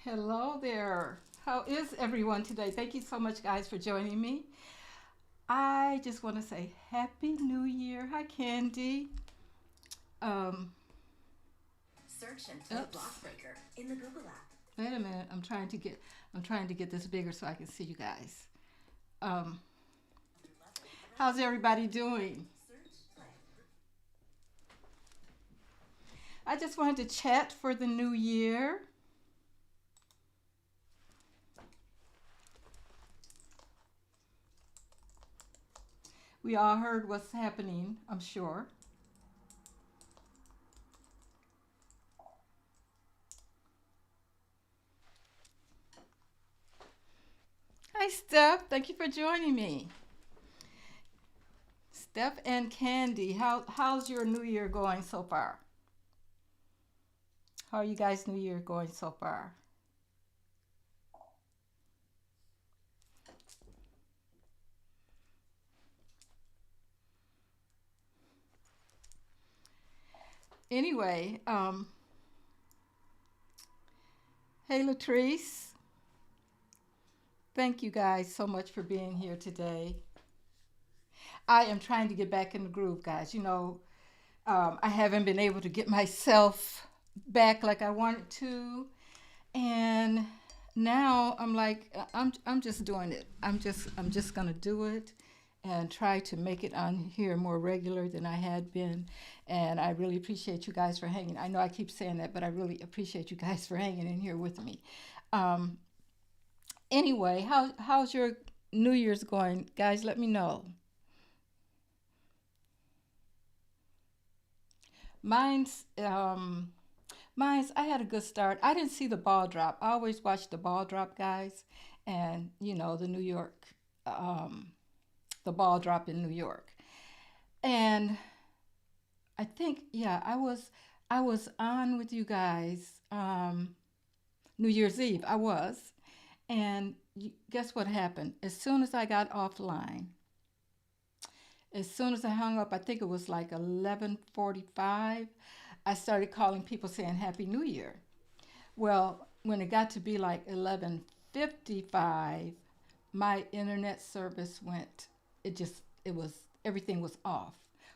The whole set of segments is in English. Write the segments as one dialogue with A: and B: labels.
A: Hello there. How is everyone today? Thank you so much, guys, for joining me. I just want to say Happy New Year. Hi, Candy. Um,
B: Search and play
A: oops.
B: Blockbreaker in the Google app.
A: Wait a minute. I'm trying to get this bigger so I can see you guys. Um, how's everybody doing? I just wanted to chat for the new year. We all heard what's happening, I'm sure. Hi, Steph. Thank you for joining me. Steph and Candy, how's your new year going so far? How are you guys' new year going so far? Anyway, hey Latrice, thank you guys so much for being here today. I am trying to get back in the groove, guys. I haven't been able to get myself back like I wanted to, and now I'm like, I'm just doing it. I'm just gonna do it and try to make it on here more regular than I had been. And I really appreciate you guys for hanging. I know I keep saying that, but I really appreciate you guys for hanging in here with me. Um, anyway, how's your New Year's going, guys? Let me know. Mine's I had a good start. I didn't see the ball drop. I always watch the ball drop, guys, and the New York, um, the ball drop in New York. And I think, yeah, I was on with you guys New Year's Eve. I was, and guess what happened? As soon as I got offline, as soon as I hung up, I think it was like 11:45. I started calling people saying Happy New Year. Well, when it got to be like 11:55, my internet service went. Everything was off.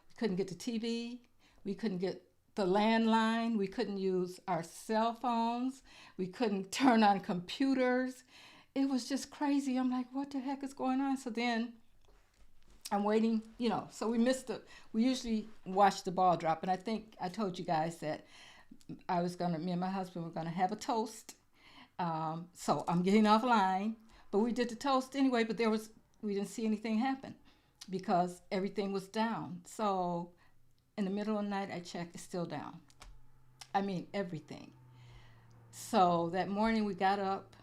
A: We couldn't get the TV. We couldn't get the landline. We couldn't use our cell phones. We couldn't turn on computers. It was just crazy. I'm like, what the heck is going on? So then I'm waiting, so we missed we usually watch the ball drop. And I think I told you guys that me and my husband were gonna have a toast. So I'm getting offline, but we did the toast anyway. But we didn't see anything happen because everything was down. So in the middle of the night, I checked, it's still down. I mean, everything. So that morning we got up,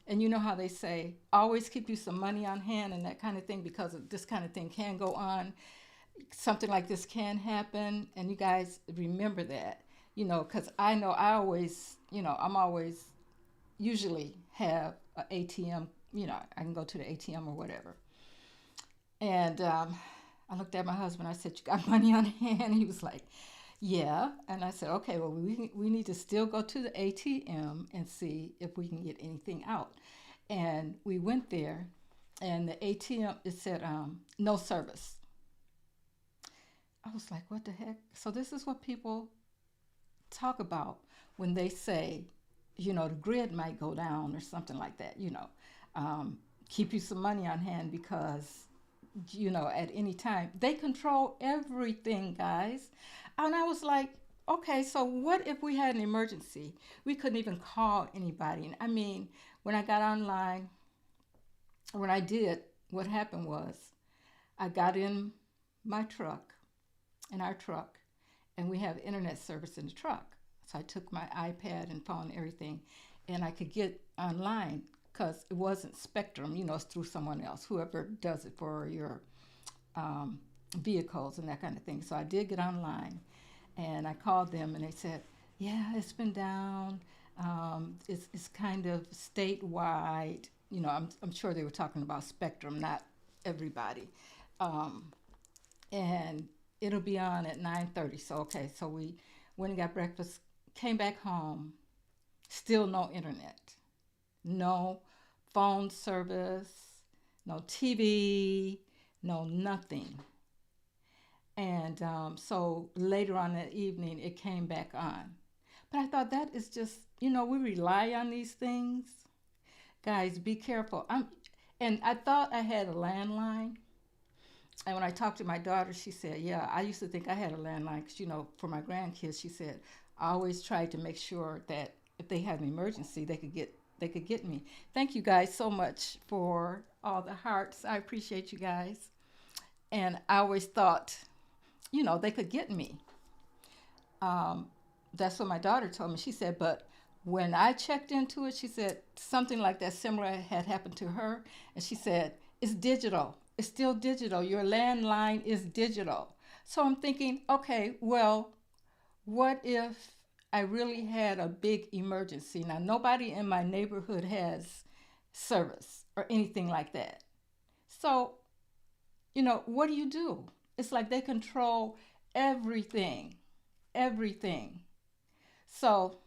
A: and you know how they say, always keep you some money on hand and that kind of thing because this kind of thing can go on. Something like this can happen, and you guys remember that, because I know I always, I'm always usually have a ATM. I can go to the ATM or whatever. And I looked at my husband. I said, "You got money on hand?" He was like, "Yeah." And I said, "Okay, well, we need to still go to the ATM and see if we can get anything out." And we went there, and the ATM, it said no service. I was like, "What the heck?" So this is what people talk about when they say, the grid might go down or something like that. Um, keep you some money on hand because at any time. They control everything, guys. And I was like, okay, so what if we had an emergency? We couldn't even call anybody. And I mean, when I got online, when I did, what happened was I got in my truck, in our truck, and we have internet service in the truck. So I took my iPad and phone and everything, and I could get online because it wasn't Spectrum, it's through someone else, whoever does it for your um, vehicles and that kind of thing. So I did get online, and I called them, and they said, "Yeah, it's been down. It's kind of statewide." I'm sure they were talking about Spectrum, not everybody. Um, and it'll be on at 9:30. So so we went and got breakfast, came back home, still no internet. No phone service, no TV, no nothing. And so later on that evening, it came back on. But I thought that is just, we rely on these things. Guys, be careful. And I thought I had a landline. And when I talked to my daughter, she said, "Yeah, I used to think I had a landline because, for my grandkids, she said, I always tried to make sure that if they had an emergency, they could get me." Thank you guys so much for all the hearts. I appreciate you guys. And I always thought, they could get me. Um, that's what my daughter told me. She said, but when I checked into it, she said something like that similar had happened to her. And she said, it's digital. It's still digital. Your landline is digital. So I'm thinking, okay, well, what if I really had a big emergency? Now, nobody in my neighborhood has service or anything like that. So, what do you do? It's like they control everything, everything. So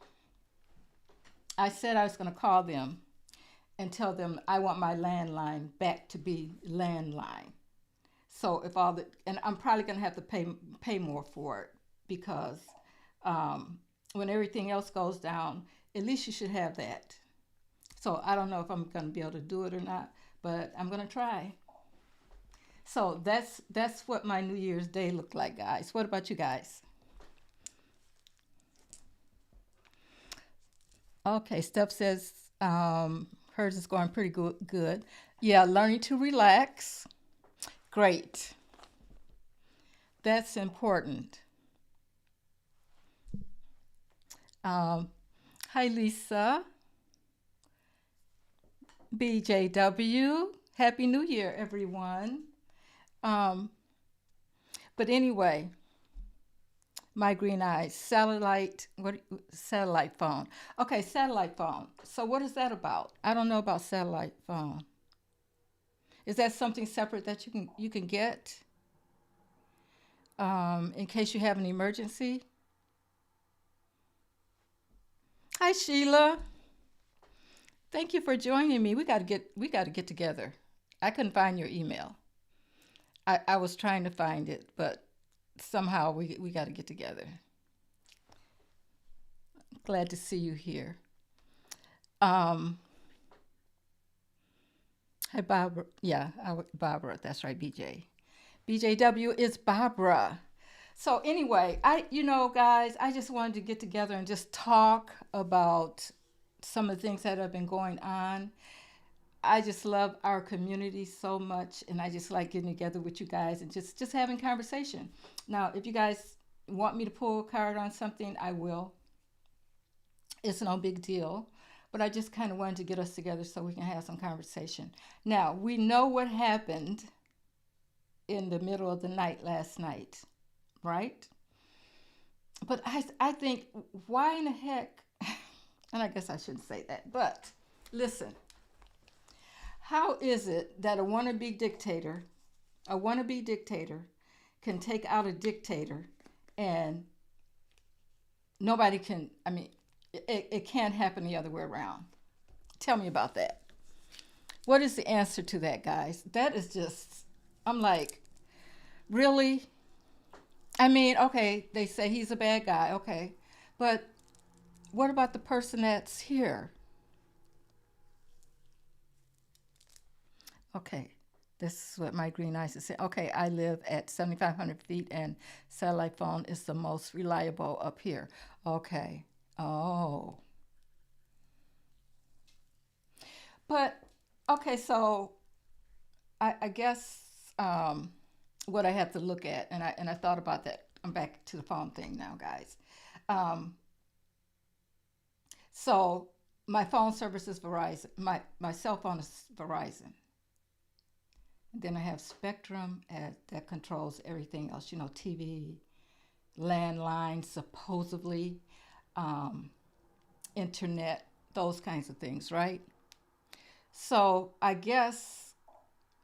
A: I said I was going to call them and tell them I want my landline back to be landline. So if all the and I'm probably going to have to pay more for it because um, when everything else goes down, at least you should have that. So I don't know if I'm going to be able to do it or not, but I'm going to try. So that's what my New Year's Day looked like, guys. What about you guys? Okay, Steph says hers is going pretty good. Good. Yeah, learning to relax. Great. That's important. Um, Hi, Lisa. BJW. Happy New Year, everyone. Um, but anyway, my green eyes. Satellite phone. Okay, satellite phone. So what is that about? I don't know about satellite phone. Is that something separate that you can get in case you have an emergency? Hi, Sheila. Thank you for joining me. We got to get together. I couldn't find your email. I was trying to find it, but somehow we got to get together. Glad to see you here. Um, Hi, Barbara. Yeah, Barbara. That's right, BJ. BJW is Barbara. So anyway, guys, I just wanted to get together and just talk about some of the things that have been going on. I just love our community so much, and I just like getting together with you guys and just having conversation. Now, if you guys want me to pull a card on something, I will. It's no big deal, but I just kind of wanted to get us together so we can have some conversation. Now, we know what happened in the middle of the night last night, right? But I think, why in the heck, and I guess I shouldn't say that, but listen, how is it that a wannabe dictator can take out a dictator and nobody can, I mean, it can't happen the other way around? Tell me about that. What is the answer to that, guys? That is just, I'm like, really? I mean, okay, they say he's a bad guy, okay. But what about the person that's here? Okay, this is what my green eyes is saying. Okay, I live at 7,500 feet and satellite phone is the most reliable up here. Okay. Oh. But, okay, so I guess what I have to look at, and I thought about that. I'm back to the phone thing now, guys. Um, so my phone service is Verizon. My cell phone is Verizon. And then I have Spectrum that controls everything else. TV, landline, supposedly, um, internet, those kinds of things, right? So I guess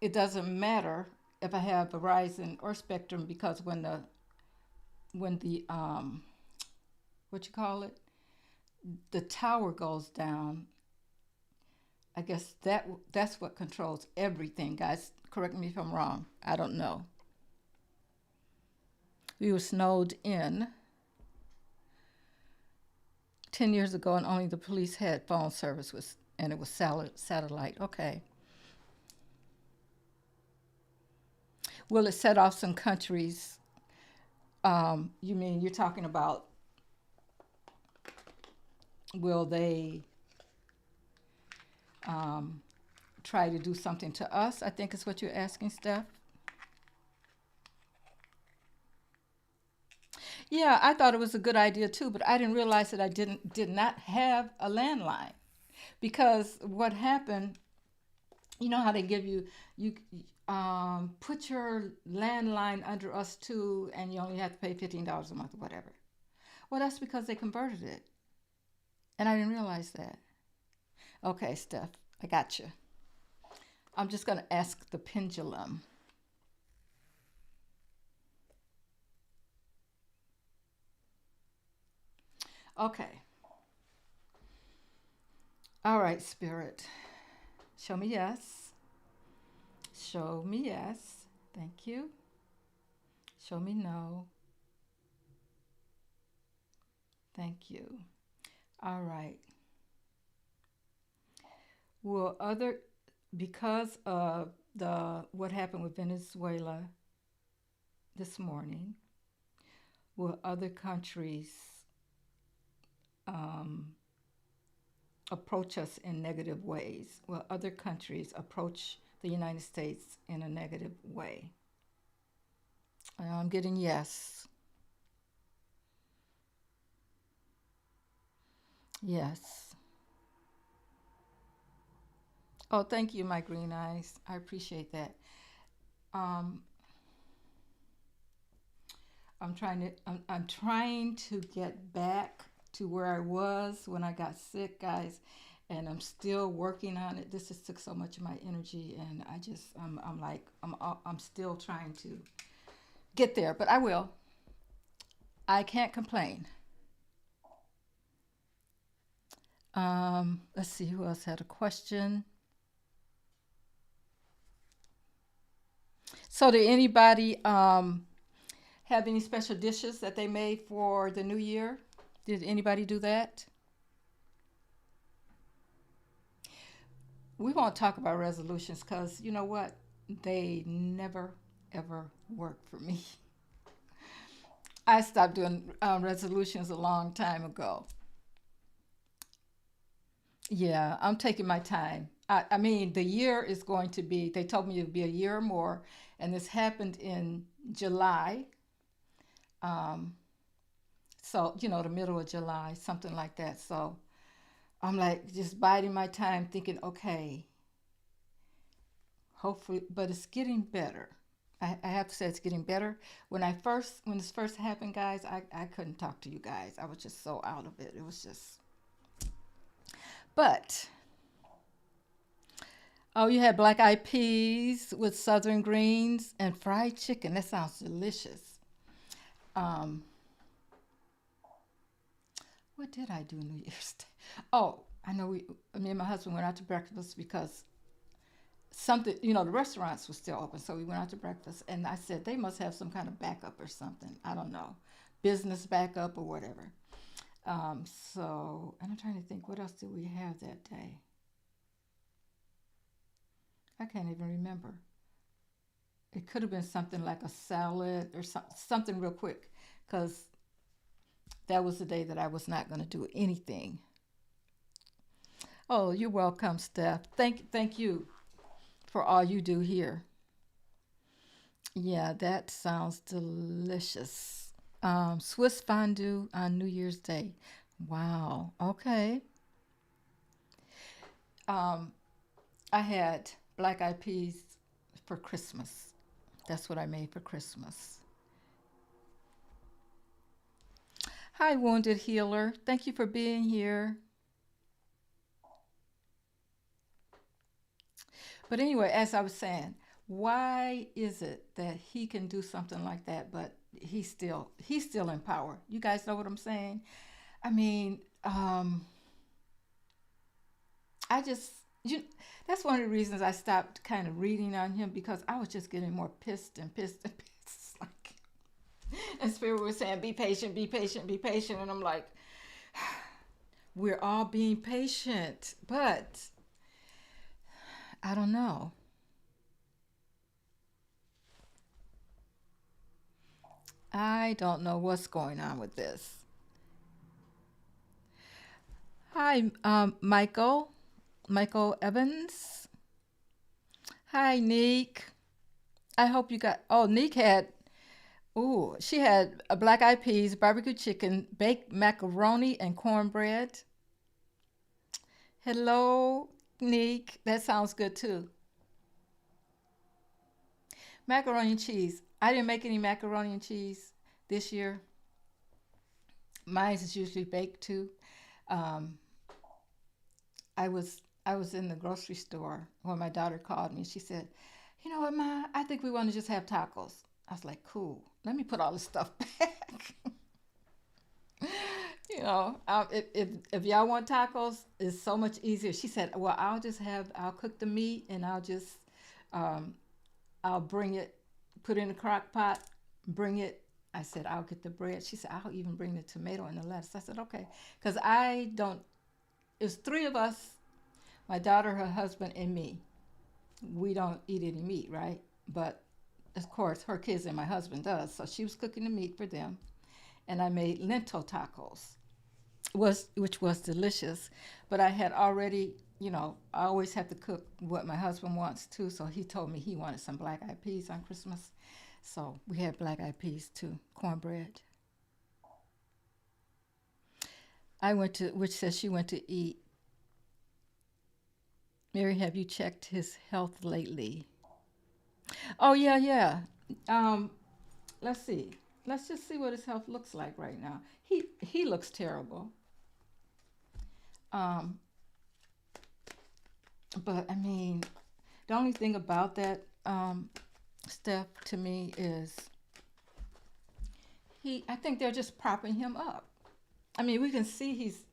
A: it doesn't matter if I have Verizon or Spectrum because when the what you call it, the tower goes down, I guess that's what controls everything, guys. Correct me if I'm wrong. I don't know. We were snowed in 10 years ago, and only the police had phone service, and it was satellite. Okay. Will it set off some countries? You mean you're talking about will they um, try to do something to us? I think is what you're asking, Steph. Yeah, I thought it was a good idea too, but I didn't realize that I did not have a landline because what happened, you know how they give you put your landline under us too, and you only have to pay $15 a month or whatever. Well, that's because they converted it, and I didn't realize that. Okay, Steph, I got you. I'm just gonna ask the pendulum. Okay. All right, Spirit. Show me yes. Show me yes. Thank you. Show me no. Thank you. All right. Will other because of the what happened with Venezuela this morning, will other countries um, approach us in negative ways? Will other countries approach the United States in a negative way? I'm getting yes. Yes. Oh, thank you, my green eyes. I appreciate that. Um, I'm trying to get back to where I was when I got sick, guys, and I'm still working on it. This just took so much of my energy, and I'm like I'm still trying to get there, but I will. I can't complain. Let's see who else had a question. So, did anybody have any special dishes that they made for the new year? Did anybody do that? We won't talk about resolutions because you know what? They never ever work for me. I stopped doing resolutions a long time ago. Yeah, I'm taking my time. I mean, the year is going to be, they told me it would be a year or more, and this happened in July. Um, so, the middle of July, something like that. So I'm like just biding my time, thinking, okay, hopefully, but it's getting better. I have to say it's getting better. When this first happened, guys, I couldn't talk to you guys. I was just so out of it. It was just, but oh, you had black eyed peas with southern greens and fried chicken. That sounds delicious. Um, what did I do New Year's Day? Oh, I know me and my husband went out to breakfast because something, the restaurants were still open. So we went out to breakfast and I said they must have some kind of backup or something. I don't know, business backup or whatever. And I'm trying to think, what else did we have that day? I can't even remember. It could have been something like a salad or something real quick because that was the day that I was not going to do anything. Oh, you're welcome, Steph. Thank you for all you do here. Yeah, that sounds delicious. Swiss fondue on New Year's Day. Wow. Okay. Um, I had black eyed peas for Christmas. That's what I made for Christmas. Hi, Wounded Healer. Thank you for being here. But anyway, as I was saying, why is it that he can do something like that, but he's still in power? You guys know what I'm saying? I mean, I just You, that's one of the reasons I stopped kind of reading on him because I was just getting more pissed and pissed and pissed. Like, and Spirit was saying, be patient, be patient, be patient. And I'm like, we're all being patient, but I don't know. I don't know what's going on with this. Hi, Michael. Michael Evans. Hi, Neek. I hope you got. Oh, Neek had. Ooh, she had a black eyed peas, barbecue chicken, baked macaroni, and cornbread. Hello, Neek. That sounds good too. Macaroni and cheese. I didn't make any macaroni and cheese this year. Mine is usually baked too. Um, I was in the grocery store when my daughter called me. She said, "You know what, Ma? I think we want to just have tacos." I was like, "Cool. Let me put all this stuff back." If y'all want tacos, it's so much easier. She said, "Well, I'll cook the meat and um, I'll bring it, put it in a crock pot, bring it." I said, "I'll get the bread." She said, "I'll even bring the tomato and the lettuce." I said, "Okay," because I don't. It's three of us: my daughter, her husband, and me. We don't eat any meat, right? But of course, her kids and my husband does. So she was cooking the meat for them, and I made lentil tacos, which was delicious. But I had already, I always have to cook what my husband wants too. So he told me he wanted some black eyed peas on Christmas. So we had black eyed peas too, cornbread. Which says she went to eat. Mary, have you checked his health lately? Oh, yeah, yeah. Um, let's see. Let's just see what his health looks like right now. He looks terrible. Um, but I mean, the only thing about that Steph to me is he. I think they're just propping him up. I mean, we can see he's.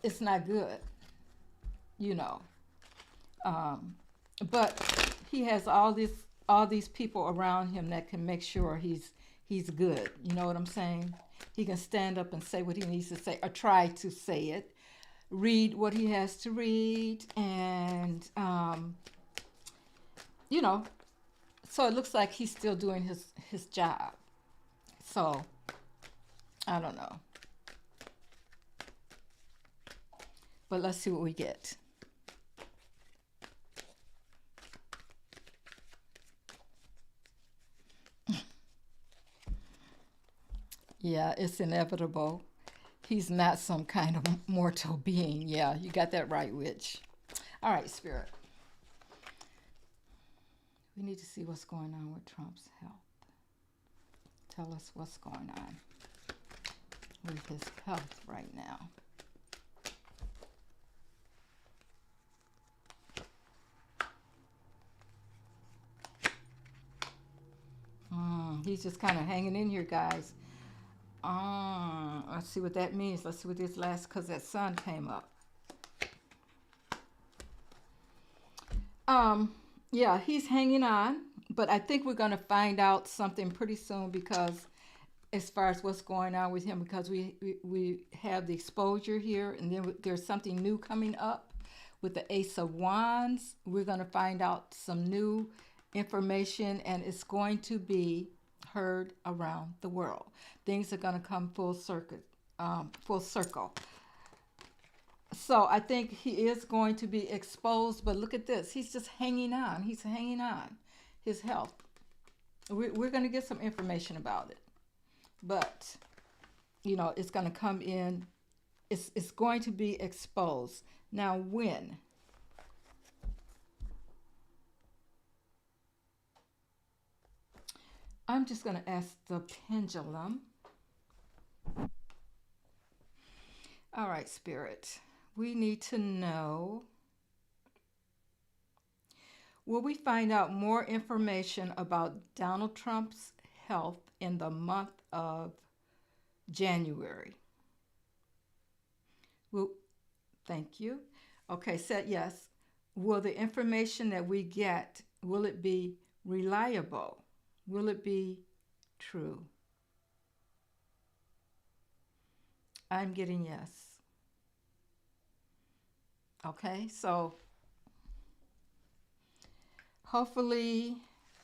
A: It's not good, you know. Um, but he has all these people around him that can make sure he's good. You know what I'm saying? He can stand up and say what he needs to say or try to say it. Read what he has to read, and you know. So it looks like he's still doing his job. So I don't know, but let's see what we get. Yeah, it's inevitable. He's not some kind of mortal being. Yeah, you got that right, Witch. All right, Spirit. We need to see what's going on with Trump's health. Tell us what's going on with his health right now. He's just kind of hanging in here, guys. Let's see what that means. Let's see what this last, because that sun came up. Um, yeah, he's hanging on, but I think we're going to find out something pretty soon because as far as what's going on with him, because we have the exposure here, and then there's something new coming up with the Ace of Wands. We're going to find out some new information, and it's going to be heard around the world. Things are going to come full circle. So I think he is going to be exposed, but look at this. He's just hanging on. He's hanging on. His health. We're going to get some information about it. But, it's going to come in. It's going to be exposed. Now, when? I'm just going to ask the pendulum. All right, Spirit. We need to know, will we find out more information about Donald Trump's health in the month of January? Well, thank you. Okay, said yes. Will the information that we get, will it be reliable? Will it be true? I'm getting yes. Okay, so hopefully,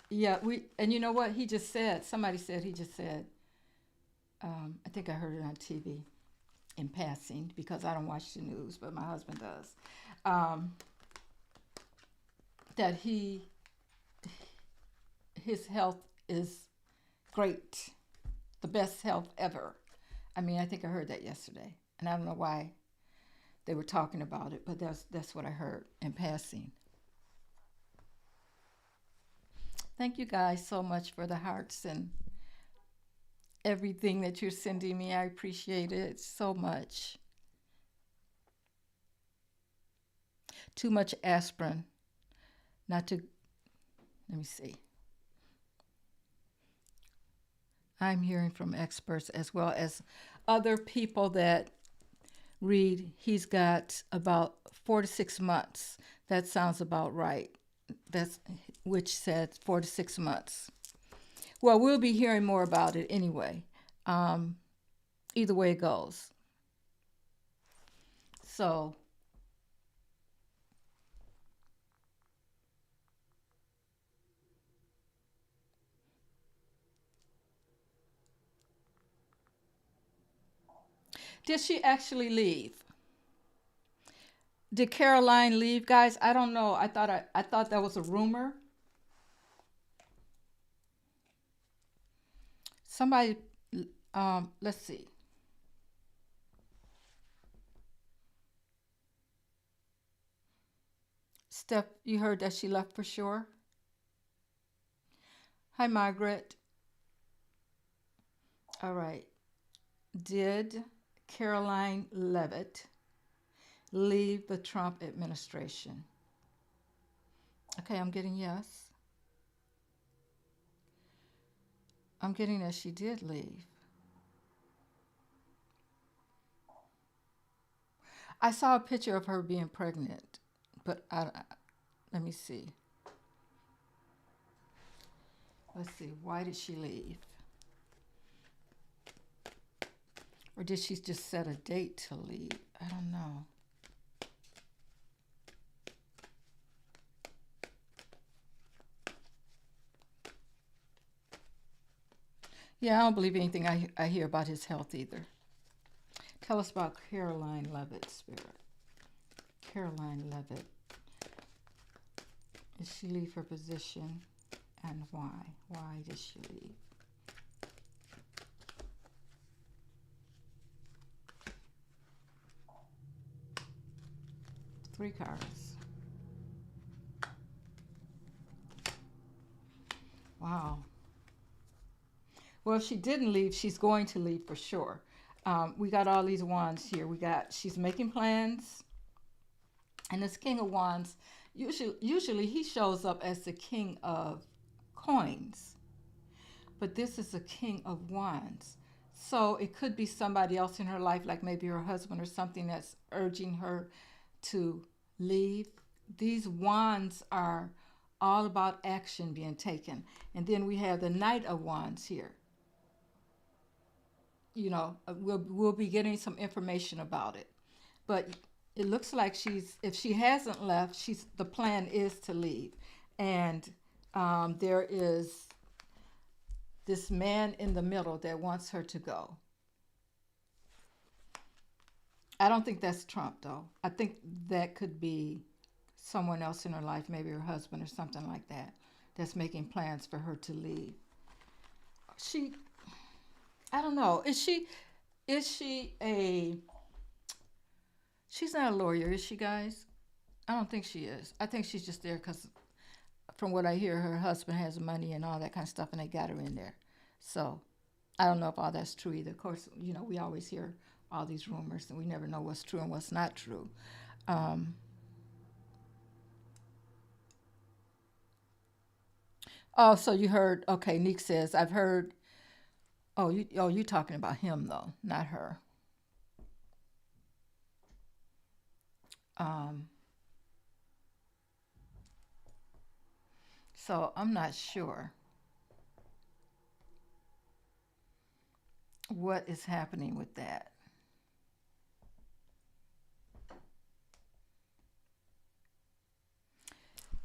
A: yeah, and you know what? He just said, somebody said, he just said, I think I heard it on TV in passing because I don't watch the news, but my husband does. Um, that his health is great, the best health ever. I mean, I think I heard that yesterday, and I don't know why they were talking about it, but that's what I heard in passing. Thank you guys so much for the hearts and everything that you're sending me. I appreciate it so much. Too much aspirin, not to, let me see. I'm hearing from experts as well as other people that read he's got about 4 to 6 months. That sounds about right. That's which said 4 to 6 months. Well, we'll be hearing more about it anyway. Um, Either way it goes. So, did she actually leave? Did Caroline leave, guys? I don't know. I thought that was a rumor. Somebody, let's see. Steph, you heard that she left for sure. Hi, Margaret. All right. Did Caroline Levitt leave the Trump administration? Okay, I'm getting yes. I'm getting that she did leave. I saw a picture of her being pregnant, but let me see. Let's see. Why did she leave? Or did she just set a date to leave? I don't know. Yeah, I don't believe anything I hear about his health either. Tell us about Caroline Levitt, Spirit. Caroline Levitt. Did she leave her position and why? Why did she leave? Three cards. Wow. Well, if she didn't leave, she's going to leave for sure. We got all these wands here. We got she's making plans, and this King of Wands. Usually he shows up as the King of Coins, but this is a King of Wands. So it could be somebody else in her life, like maybe her husband or something, that's urging her to leave. These wands are all about action being taken. And then we have the Knight of Wands here. We'll be getting some information about it. But it looks like if she hasn't left, the plan is to leave. And there is this man in the middle that wants her to go. I don't think that's Trump, though. I think that could be someone else in her life, maybe her husband or something like that, that's making plans for her to leave. She, I don't know. Is she a, she's not a lawyer, is she, guys? I don't think she is. I think she's just there because, from what I hear, her husband has money and all that kind of stuff, and they got her in there. So I don't know if all that's true either. Of course, we always hear all these rumors, and we never know what's true and what's not true. Um, oh, so you heard? Okay, Neek says I've heard. You talking about him though, not her. Um, so I'm not sure what is happening with that.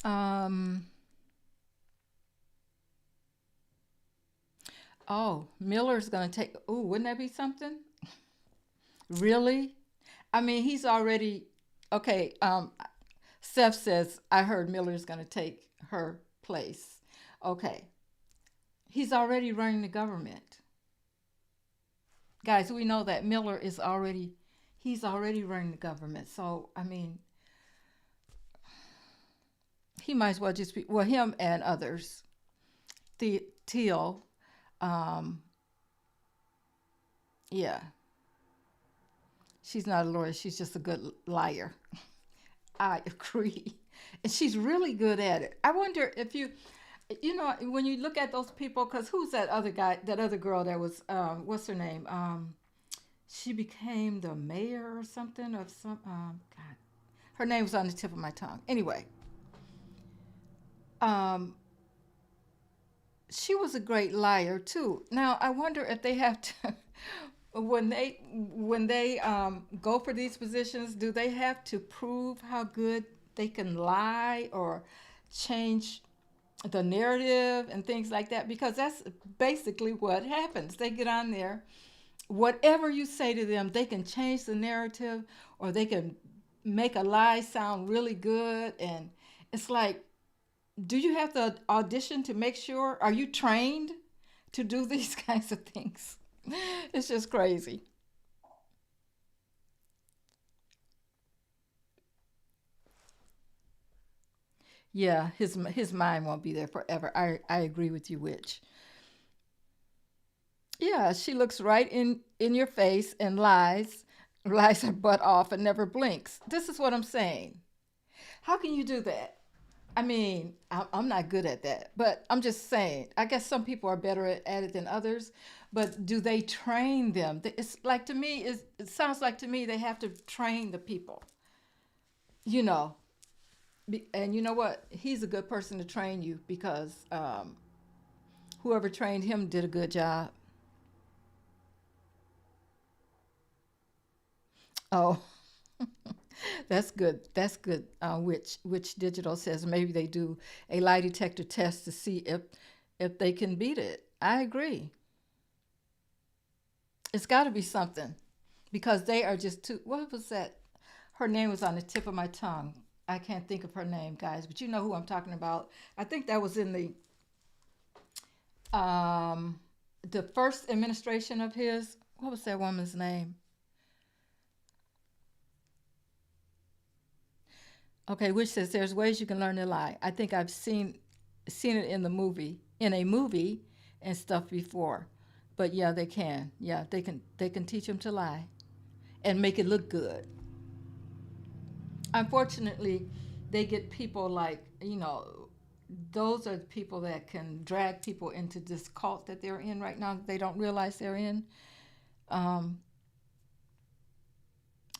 A: Um, oh, Miller's going to take. Oh, wouldn't that be something? Really? I mean, he's already. Okay. Seth says, I heard Miller's going to take her place. Okay. He's already running the government. Guys, we know that Miller is already. He's already running the government. So, I mean, he might as well just be. Well, him and others. Teal. Um, yeah. She's not a lawyer. She's just a good liar. I agree. And she's really good at it. I wonder if when you look at those people, because who's that other guy, that other girl that was, what's her name? She became the mayor or something of some, God, her name was on the tip of my tongue. Anyway, um, she was a great liar too. Now I wonder if they have to, when they go for these positions, do they have to prove how good they can lie or change the narrative and things like that? Because that's basically what happens. They get on there, whatever you say to them, they can change the narrative or they can make a lie sound really good. And it's like, do you have to audition to make sure? Are you trained to do these kinds of things? It's just crazy. Yeah, his mind won't be there forever. I agree with you, Witch. Yeah, she looks right in your face and lies her butt off and never blinks. This is what I'm saying. How can you do that? I mean, I'm not good at that, but I'm just saying. I guess some people are better at it than others, but do they train them? It's like to me, it sounds like to me they have to train the people. You know, and you know what? He's a good person to train you because whoever trained him did a good job. Oh, that's good. That's good. Which digital says maybe they do a lie detector test to see if they can beat it. I agree. It's got to be something because they are just too. What was that? Her name was on the tip of my tongue. I can't think of her name, guys, but you know who I'm talking about. I think that was in um, the first administration of his. What was that woman's name? Okay, which says there's ways you can learn to lie. I think I've seen it in the movie, in a movie and stuff before. But yeah, they can. Yeah, they can teach them to lie and make it look good. Unfortunately, they get people like, those are the people that can drag people into this cult that they're in right now that they don't realize they're in. Um,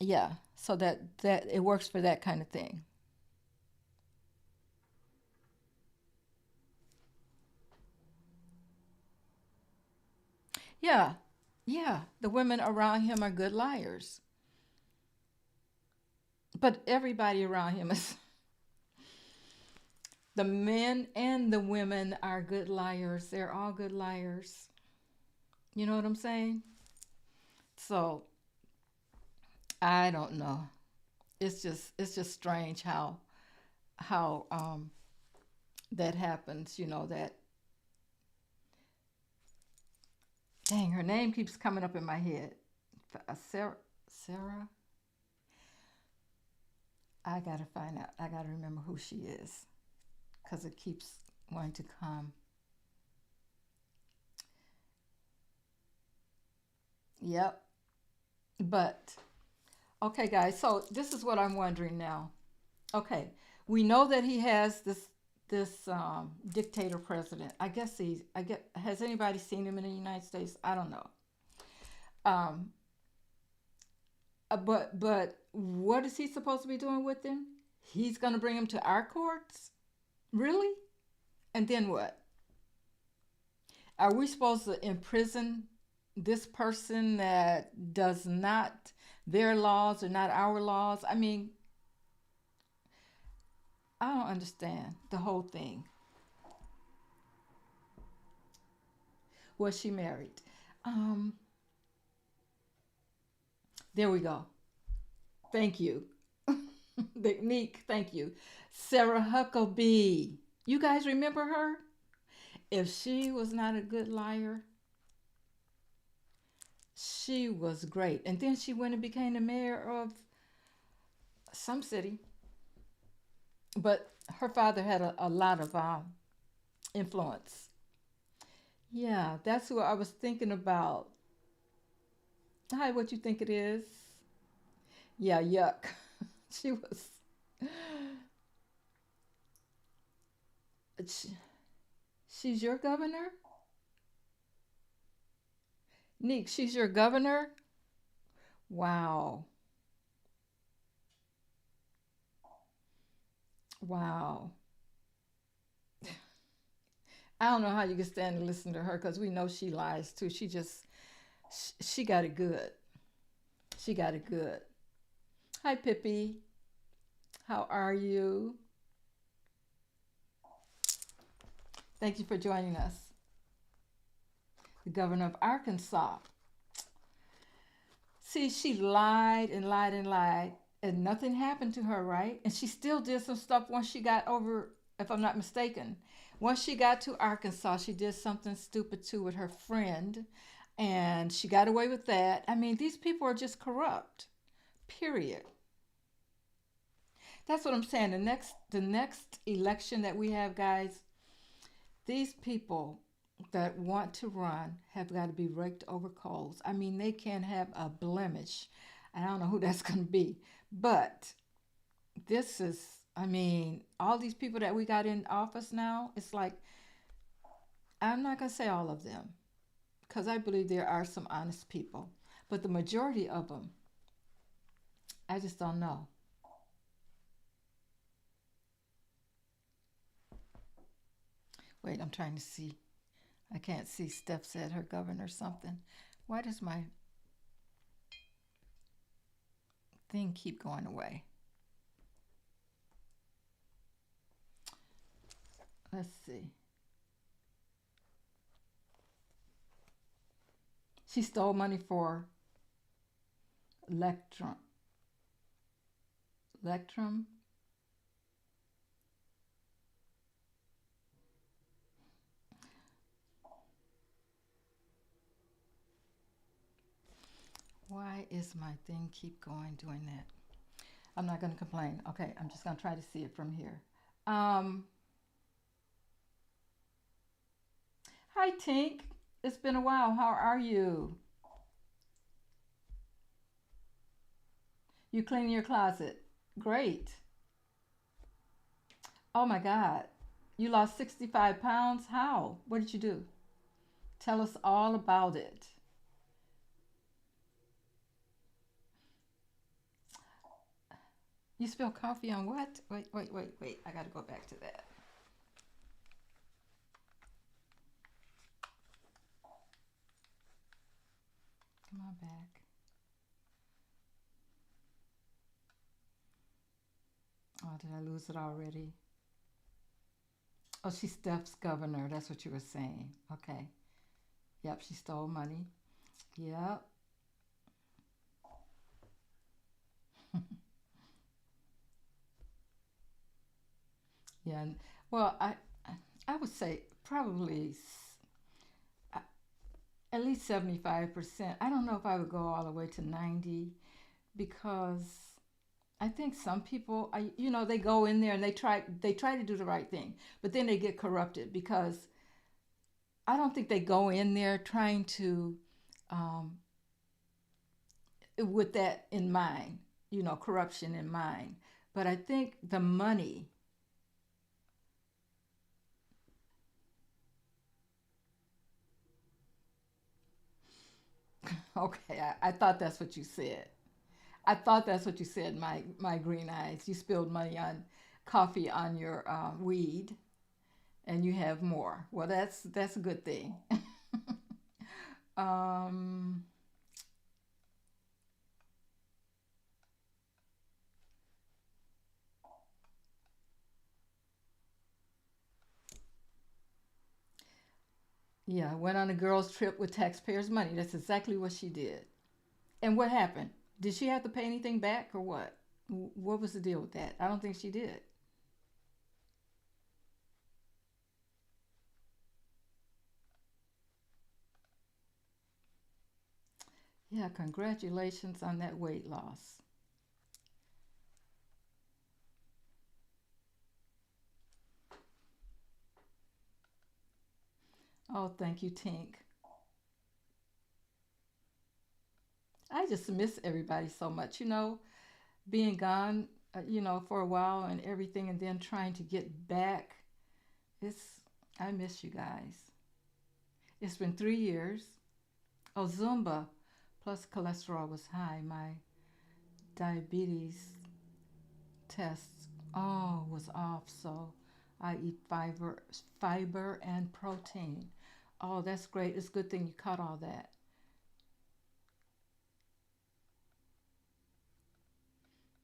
A: yeah, so that it works for that kind of thing. Yeah, yeah, the women around him are good liars, but everybody around him is. The men and the women are good liars. They're all good liars. You know what I'm saying? So I don't know. It's just strange how that happens. That, dang, her name keeps coming up in my head. Sarah. I gotta find out. I gotta remember who she is because it keeps wanting to come. Yep. But okay, guys. So this is what I'm wondering now. Okay, we know that he has this dictator president. I guess he's. I get. Has anybody seen him in the United States? I don't know. Um, But what is he supposed to be doing with him? He's going to bring him to our courts? Really? And then what? Are we supposed to imprison this person that does not, their laws are not our laws? I mean, I don't understand the whole thing. Was she married? Um, there we go. Thank you. Nick, thank you. Sarah Huckabee. You guys remember her? If she was not a good liar, she was great. And then she went and became the mayor of some city. But her father had a lot of influence. Yeah, that's who I was thinking about. Hi, what you think it is? Yeah, yuck. She was. She, she's your governor? Nick, she's your governor? Wow. Wow. I don't know how you can stand and listen to her because we know she lies too. She got it good. She got it good. Hi, Pippi. How are you? Thank you for joining us. The governor of Arkansas. See, she lied and lied and lied, and nothing happened to her, right? And she still did some stuff once she got over, if I'm not mistaken. Once she got to Arkansas, she did something stupid too with her friend, and she got away with that. I mean, these people are just corrupt. Period. That's what I'm saying. The next election that we have, guys, these people that want to run have got to be raked over coals. I mean, they can't have a blemish. I don't know who that's going to be. But this is, I mean, all these people that we got in office now, it's like, I'm not going to say all of them because I believe there are some honest people. But the majority of them, I just don't know. Wait, I'm trying to see. I can't see. Steph said her governor something. Why does my thing keep going away? Let's see. She stole money for Electrum. Electrum. Why is my thing keep going doing that? I'm not going to complain. Okay, I'm just going to try to see it from here. Um, Hi, Tink. It's been a while. How are you? You cleaning your closet? Great. Oh my God. You lost 65 pounds? How? What did you do? Tell us all about it. You spill coffee on what? Wait, wait, wait, wait. I got to go back to that. Come on back. Oh, did I lose it already? Oh, she's Steph's governor. That's what you were saying. Okay. Yep, she stole money. Yep. Yeah. Well, I would say probably at least 75%. I don't know if I would go all the way to 90 because I think some people, they go in there and they try to do the right thing, but then they get corrupted because I don't think they go in there trying to um, with that in mind, corruption in mind. But I think the money. Okay, I thought that's what you said. I thought that's what you said. My green eyes. You spilled money on coffee on your weed, and you have more. Well, that's a good thing. um, yeah, went on a girls' trip with taxpayers' money. That's exactly what she did. And what happened? Did she have to pay anything back or what? What was the deal with that? I don't think she did. Yeah, congratulations on that weight loss. Oh, thank you, Tink. I just miss everybody so much. Being gone, for a while and everything, and then trying to get back. It's I miss you guys. It's been 3 years. Oh, Zumba, plus cholesterol was high. My diabetes test, was off. So I eat fiber and protein. Oh, that's great. It's a good thing you caught all that.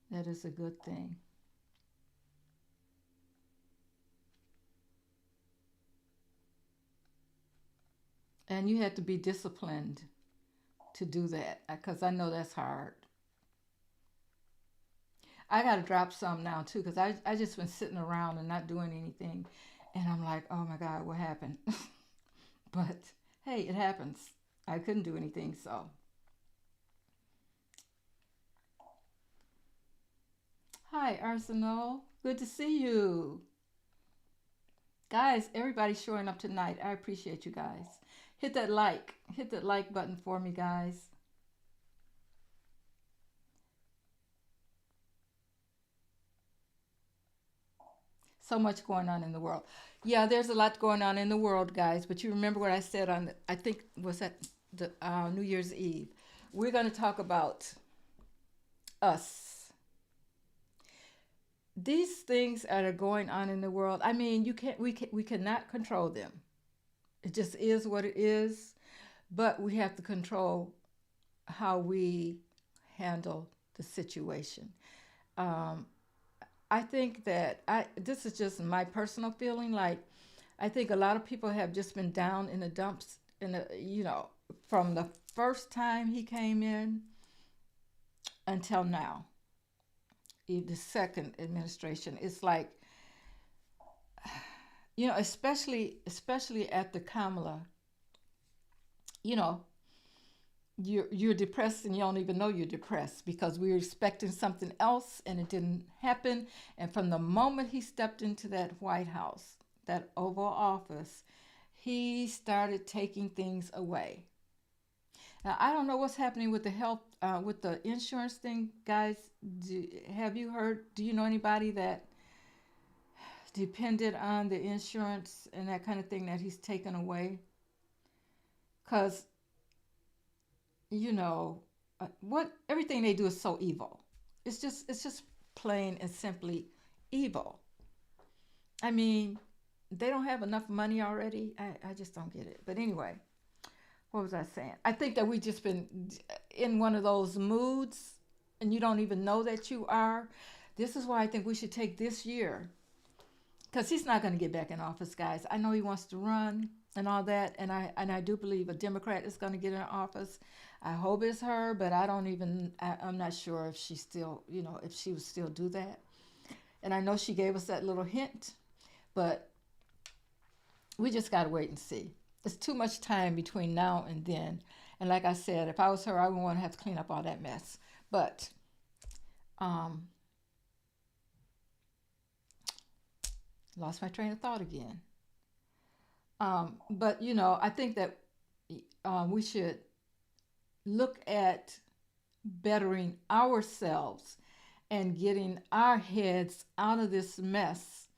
A: That is a good thing. And you had to be disciplined to do that because I know that's hard. I got to drop some now too because I just been sitting around and not doing anything. And I'm like, oh my God, what happened? But hey, it happens. I couldn't do anything. So, hi, Arsenal. Good to see you. Guys, everybody's showing up tonight. I appreciate you guys. Hit that like. Hit that like button for me, guys. So much going on in the world. Yeah, there's a lot going on in the world, guys. But you remember what I said I think, was that the New Year's Eve? We're going to talk about us. These things that are going on in the world. I mean, we cannot control them. It just is what it is. But we have to control how we handle the situation. Um, I think that this is just my personal feeling. Like, I think a lot of people have just been down in the dumps from the first time he came in until now, the second administration. It's like, especially at the Kamala, you know, you're depressed and you don't even know you're depressed because we were expecting something else and it didn't happen. And from the moment he stepped into that White House, that Oval Office, he started taking things away. Now I don't know what's happening with the health, with the insurance thing, guys. Have you heard? Do you know anybody that depended on the insurance and that kind of thing that he's taken away? Because what everything they do is so evil. It's just plain and simply evil. I mean, they don't have enough money already. I just don't get it. But anyway, what was I saying? I think that we just been in one of those moods and you don't even know that you are. This is why I think we should take this year because he's not going to get back in office, guys. I know he wants to run and all that, and I do believe a Democrat is going to get in office. I hope it's her, but I don't even. I'm not sure if she still, if she would still do that. And I know she gave us that little hint, but we just got to wait and see. It's too much time between now and then. And like I said, if I was her, I wouldn't want to have to clean up all that mess. But um, lost my train of thought again. But I think that we should look at bettering ourselves and getting our heads out of this mess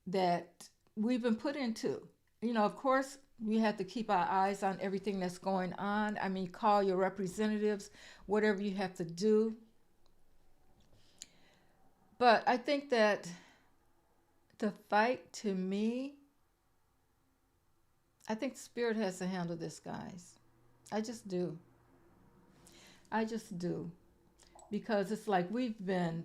A: that we've been put into. Of course, We have to keep our eyes on everything that's going on. I mean, call your representatives, whatever you have to do. But I think that the fight, to me, I think the Spirit has to handle this, guys. I just do. I just do. Because it's like we've been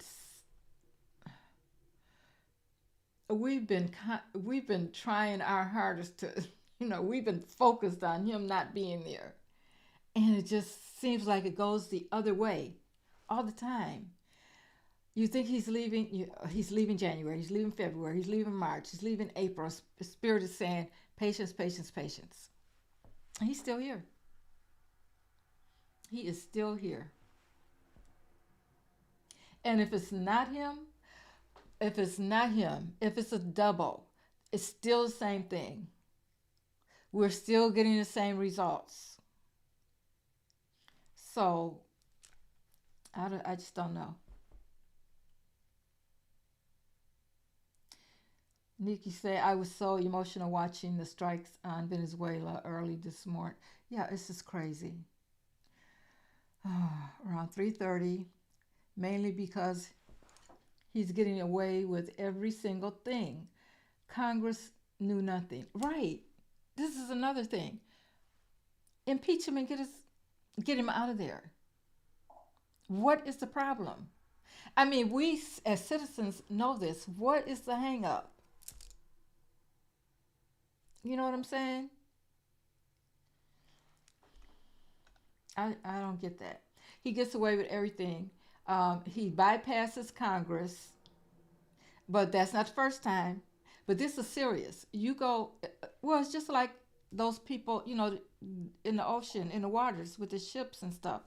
A: trying our hardest to, we've been focused on him not being there. And it just seems like it goes the other way all the time. You think he's leaving, he's leaving January, he's leaving February, he's leaving March, he's leaving April. The Spirit is saying, patience, patience, patience. And he's still here. He is still here. And if it's a double, it's still the same thing. We're still getting the same results. So I just don't know. Nikki said, I was so emotional watching the strikes on Venezuela early this morning. Yeah, it's just crazy. Around 3:30, mainly because he's getting away with every single thing. Congress knew nothing. Right. This is another thing. Impeach him and get him out of there. What is the problem? I mean, we as citizens know this. What is the hang up? You know what I'm saying? I don't get that. He gets away with everything. He bypasses Congress, but that's not the first time. But this is serious. You go, well, it's just like those people, in the ocean, in the waters with the ships and stuff.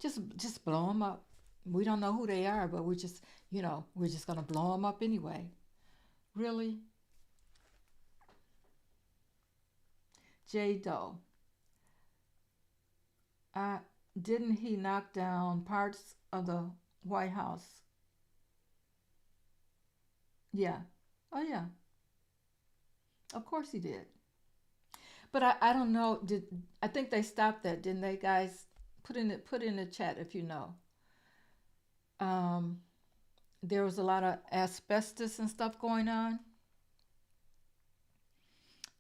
A: Just blow them up. We don't know who they are, but we're just gonna blow them up anyway. Really, J. Doe. Uh, didn't he knock down parts of the White House? Yeah. Oh yeah. Of course he did. But I don't know. I think they stopped that, didn't they, guys? Put in the chat if you know. Um, there was a lot of asbestos and stuff going on,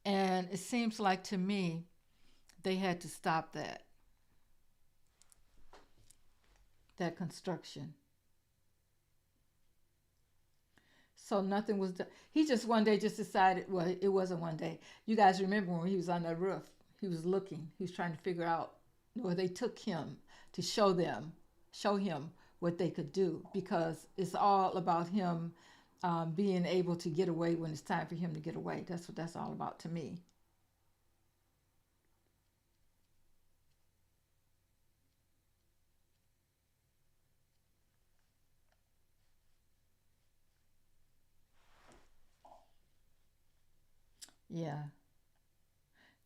A: and it seems like to me they had to stop that construction. So nothing was done. He just one day just decided. Well, it wasn't one day. You guys remember when he was on the roof? He was looking. He was trying to figure out. Well, they took him to show him what they could do because it's all about him being able to get away when it's time for him to get away. That's what that's all about to me. Yeah,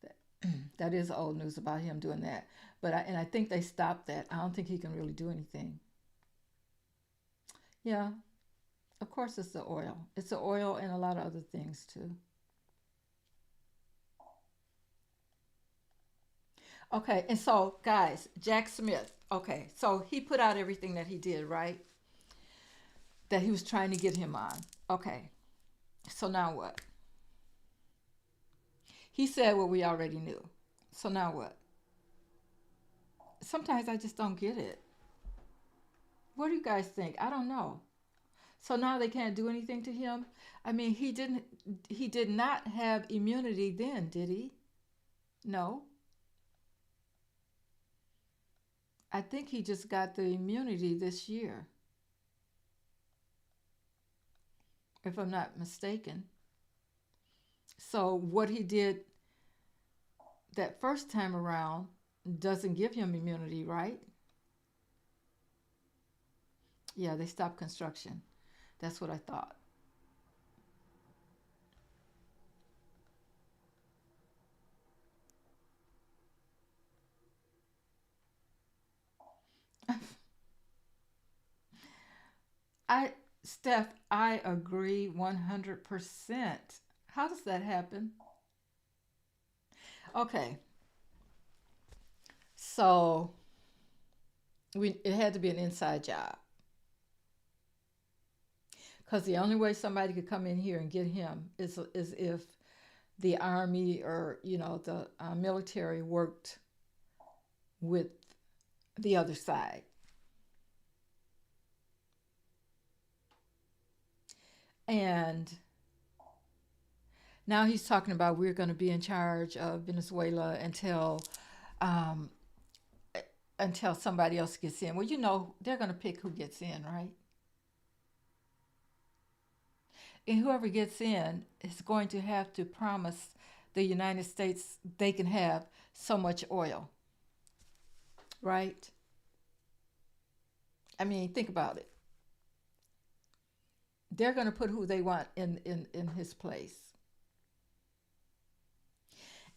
A: that, that is old news about him doing that. But I think they stopped that. I don't think he can really do anything. Yeah, of course it's the oil. It's the oil and a lot of other things too. Okay, and so guys, Jack Smith. Okay, so he put out everything that he did, right? That he was trying to get him on. Okay, so now what? He said what we already knew. So now what? Sometimes I just don't get it. What do you guys think? I don't know. So now they can't do anything to him? I mean, he did not have immunity then, did he? No. I think he just got the immunity this year, if I'm not mistaken. So what he did that first time around doesn't give him immunity, right? Yeah, they stopped construction. That's what I thought. I Steph, I agree 100%. How does that happen? Okay, so it had to be an inside job because the only way somebody could come in here and get him is if the army or the military worked with the other side. And now he's talking about we're going to be in charge of Venezuela um, until somebody else gets in. Well, they're going to pick who gets in, right? And whoever gets in is going to have to promise the United States they can have so much oil, right? I mean, think about it. They're going to put who they want in his place.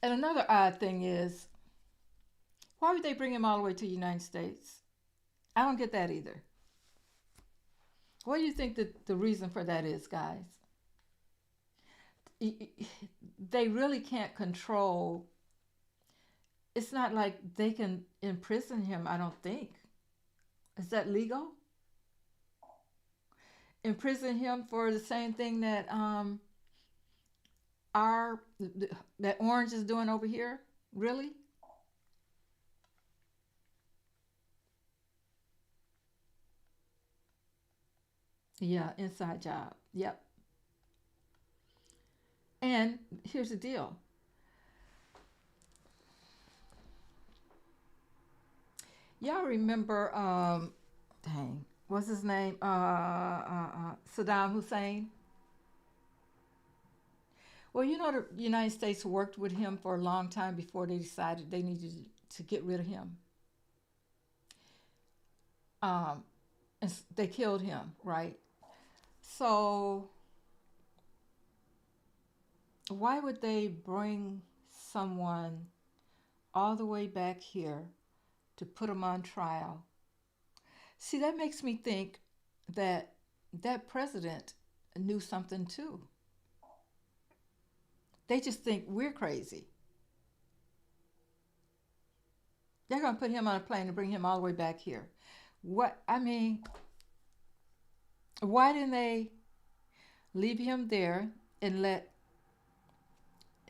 A: And another odd thing is, why would they bring him all the way to the United States? I don't get that either. What do you think that the reason for that is, guys? They really can't control. It's not like they can imprison him, I don't think. Is that legal? Imprison him for the same thing that our that Orange is doing over here? Really? Yeah, inside job. Yep. And here's the deal. Y'all remember dang, what's his name? Saddam Hussein. Well, the United States worked with him for a long time before they decided they needed to get rid of him. Um, and they killed him, right? So why would they bring someone all the way back here to put him on trial? See, that makes me think that that president knew something too. They just think we're crazy. They're going to put him on a plane and bring him all the way back here. What, I mean, why didn't they leave him there and let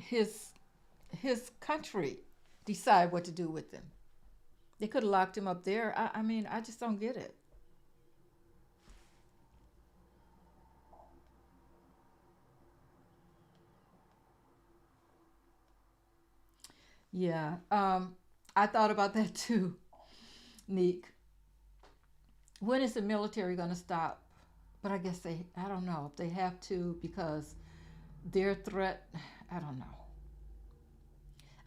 A: his his country decide what to do with him? They could have locked him up there. I mean, I just don't get it. Yeah, I thought about that too, Neek. When is the military going to stop? But I guess I don't know if they have to because their threat, I don't know.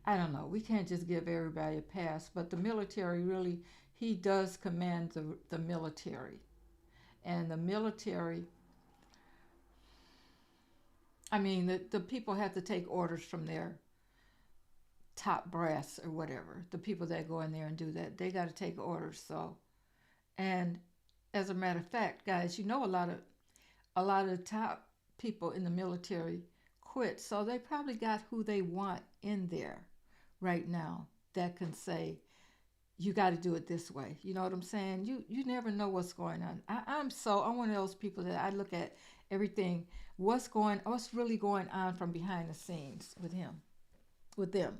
A: I don't know. We can't just give everybody a pass, but the military really, he does command the military. And the military, I mean, the people have to take orders from their top brass or whatever. The people that go in there and do that, they got to take orders. So, and as a matter of fact, guys, a lot of the top people in the military quit. So they probably got who they want in there right now that can say, you got to do it this way. You know what I'm saying? You never know what's going on. I'm one of those people that I look at everything, what's really going on from behind the scenes with them.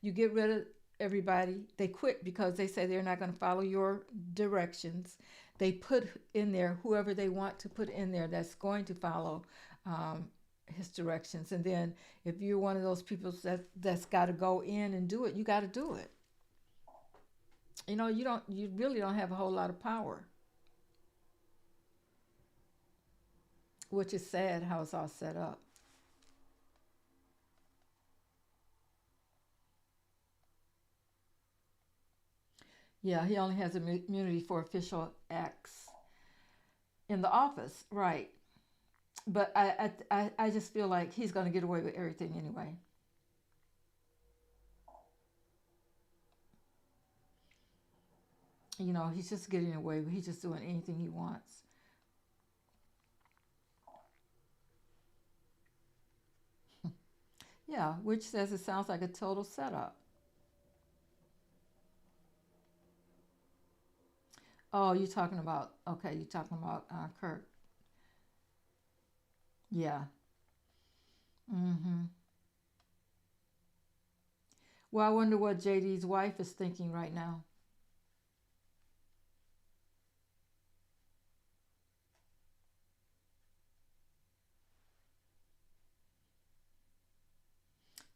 A: You get rid of everybody. They quit because they say they're not going to follow your directions. They put in there whoever they want to put in there that's going to follow um, his directions. And then if you're one of those people that's got to go in and do it, you got to do it. You really don't have a whole lot of power, which is sad how it's all set up. Yeah, he only has immunity for official acts in the office, right? But I just feel like he's going to get away with everything anyway. He's just getting away. He's just doing anything he wants. Yeah, which says it sounds like a total setup. Oh, you're talking about, okay, you're talking about Kurt. Yeah. Mm-hmm. Well, I wonder what JD's wife is thinking right now.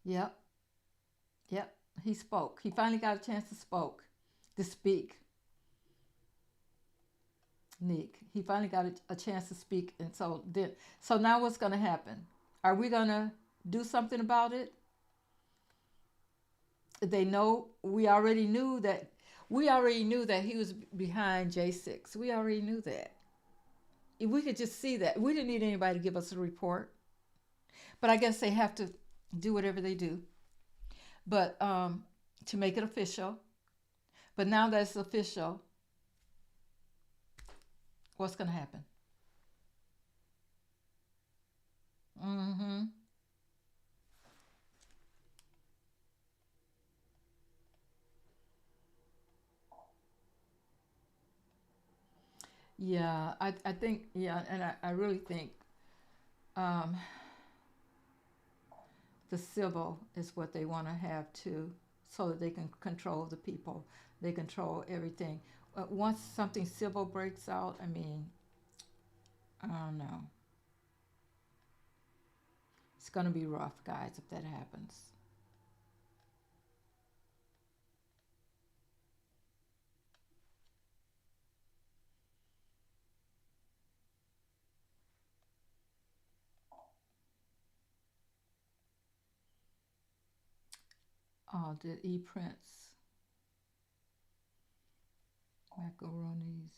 A: Yep. Yep. He spoke. He finally got a chance to speak. Nick. He finally got a chance to speak, and so now what's going to happen? Are we going to do something about it? They know we already knew that he was behind J6. We already knew that. We could just see that. We didn't need anybody to give us a report. But I guess they have to do whatever they do. But to make it official. But now that it's official, what's going to happen? Mm-hmm. Yeah, I think, yeah, and I really think um, the civil is what they want to have too, so that they can control the people. They control everything. Once something civil breaks out, I mean, I don't know. It's going to be rough, guys, if that happens. Oh, did E Prince macaronis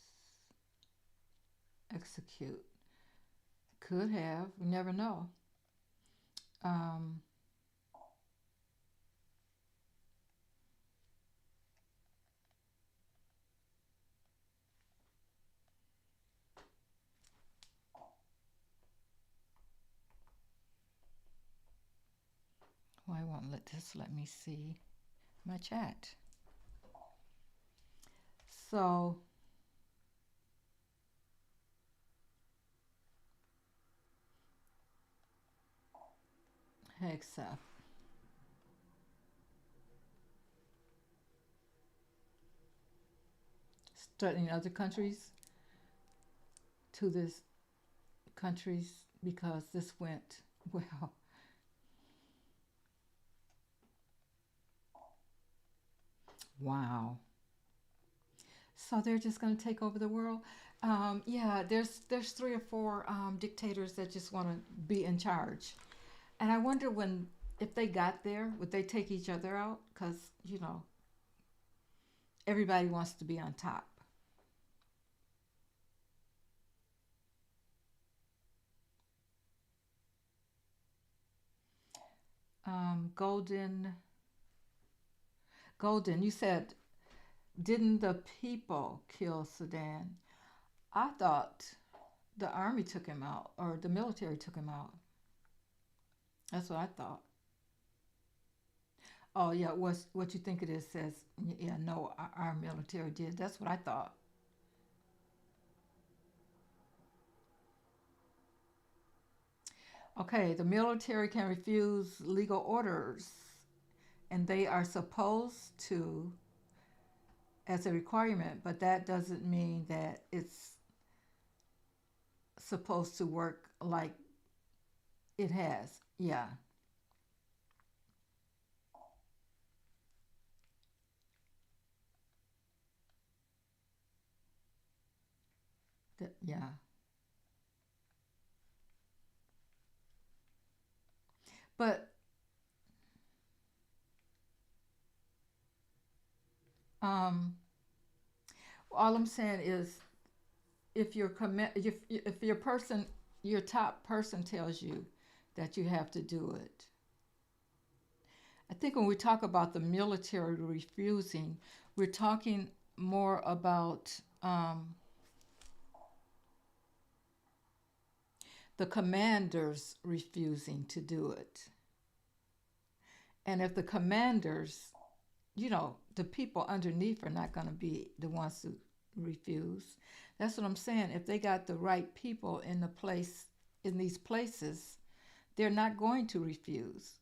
A: execute? Could have. You never know. Um, why won't let me see my chat? So, Hexa. Studying other countries to this countries because this went well. Wow. So they're just going to take over the world. Yeah, there's three or four dictators that just want to be in charge, and I wonder when if they got there, would they take each other out? Because everybody wants to be on top. Golden, Golden. You said, didn't the people kill Sudan? I thought the army took him out or the military took him out. That's what I thought. Oh yeah, what you think it is says yeah, no, our military did. That's what I thought. Okay, the military can refuse legal orders, and they are supposed to as a requirement, but that doesn't mean that it's supposed to work like it has. Yeah, yeah. But um, all I'm saying is, if your person, your top person tells you that you have to do it, I think when we talk about the military refusing, we're talking more about the commanders refusing to do it. And if the commanders, the people underneath are not going to be the ones who refuse. That's what I'm saying. If they got the right people in these places, they're not going to refuse.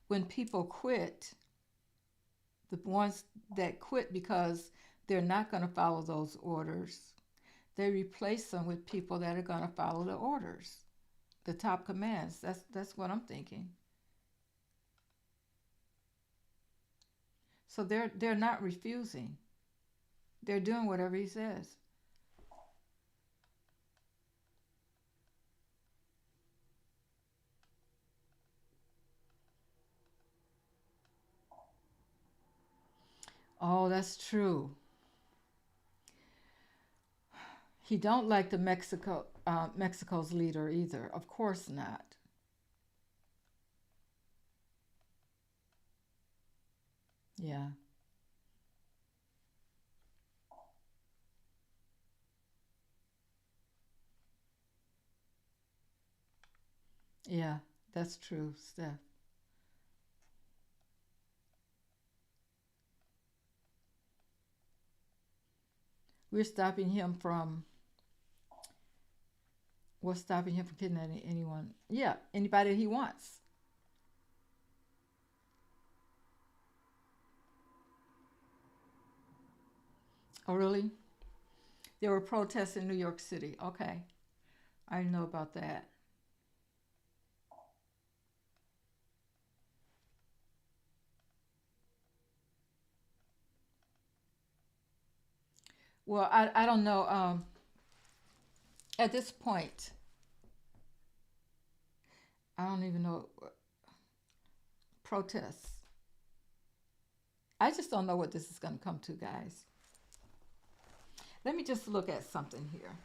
A: When people quit, the ones that quit because they're not going to follow those orders, they replace them with people that are going to follow the orders, the top commands. That's what I'm thinking. So they're not refusing. They're doing whatever he says. Oh, that's true. He don't like the Mexico's leader either. Of course not. Yeah, yeah, that's true, Steph. We're stopping him from What's stopping him from kidnapping anyone? Yeah, anybody he wants. Oh, really? There were protests in New York City. Okay, I know about that. Well, I don't know. At this point, I don't even know protests. I just don't know what this is going to come to, guys. Let me just look at something here.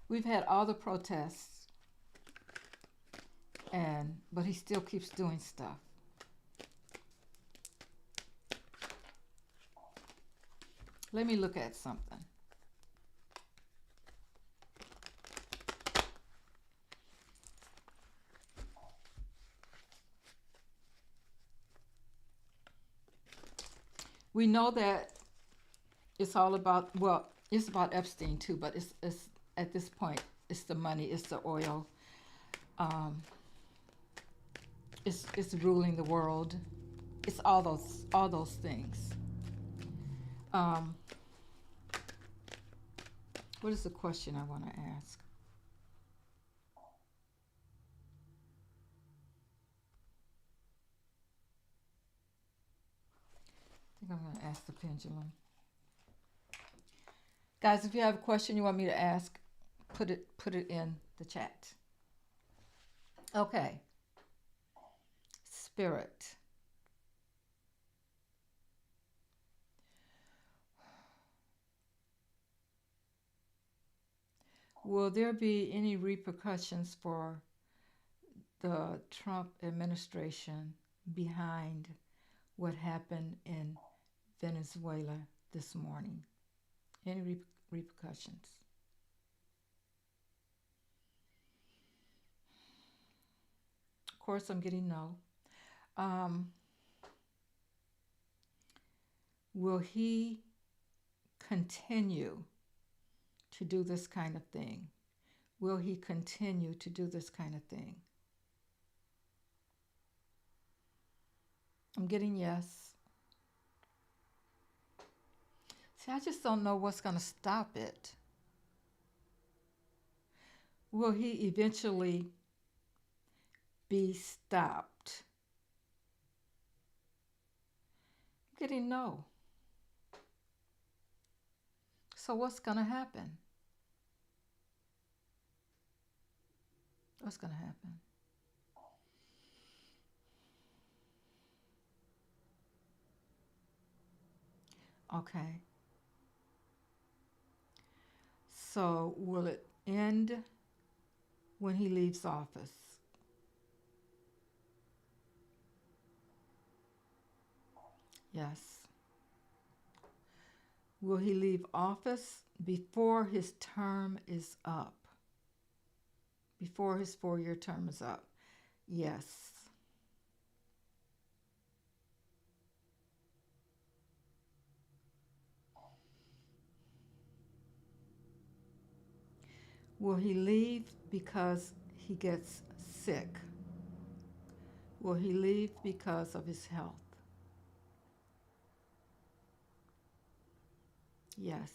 A: We've had all the protests, but he still keeps doing stuff. Let me look at something. We know that it's all about, well, it's about Epstein too, but it's at this point it's the money, it's the oil, um, it's ruling the world, it's all those things. Um, what is the question I want to ask? I think I'm going to ask the pendulum. Guys, if you have a question you want me to ask, put it in the chat. Okay. Spirit. Will there be any repercussions for the Trump administration behind what happened in Venezuela this morning? Any repercussions? Of course, I'm getting no. Um, will he continue to do this kind of thing? Will he continue to do this kind of thing? I'm getting yes. See, I just don't know what's going to stop it. Will he eventually be stopped? I'm getting no. So what's going to happen? What's going to happen? Okay. So will it end when he leaves office? Yes. Will he leave office before his term is up? Before his 4-year term is up? Yes. Will he leave because he gets sick? Will he leave because of his health? Yes.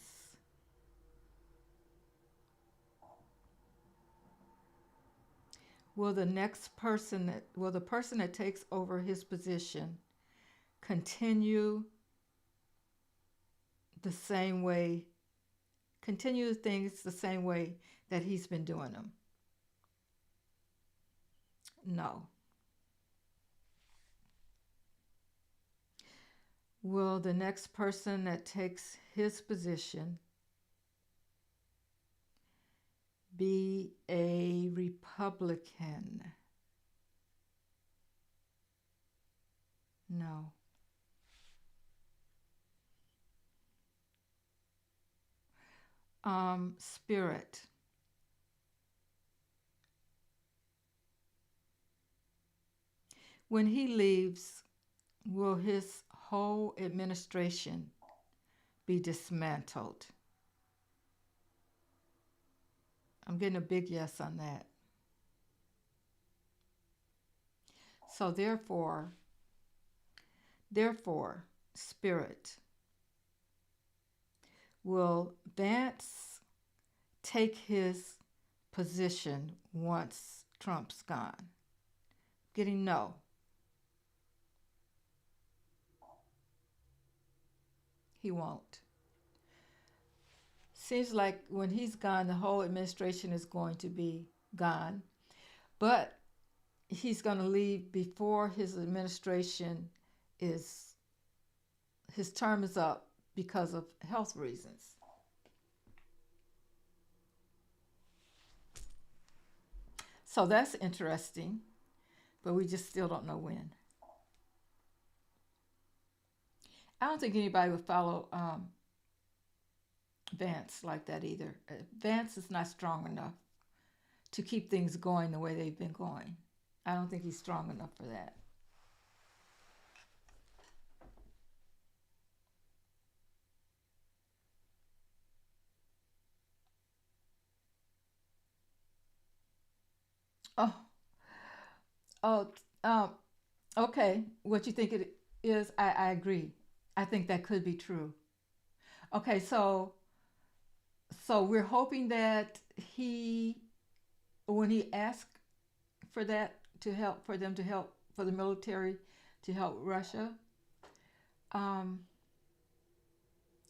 A: Will the person that takes over his position continue the same way, continue things the same way that he's been doing them? No. Will the next person that takes his position be a Republican? No. Spirit. When he leaves, will his whole administration be dismantled? I'm getting a big yes on that. So therefore, Spirit, will Vance take his position once Trump's gone? Getting no. He won't. Seems like when he's gone, the whole administration is going to be gone. But he's going to leave before his administration is, his term is up because of health reasons. So that's interesting, but we just still don't know when. I don't think anybody would follow Vance like that either. Vance is not strong enough to keep things going the way they've been going. I don't think he's strong enough for that. Oh, oh, okay. What you think it is, I agree. I think that could be true. Okay, so we're hoping that he, when he asked for that to help, for them to help, for the military to help Russia, um,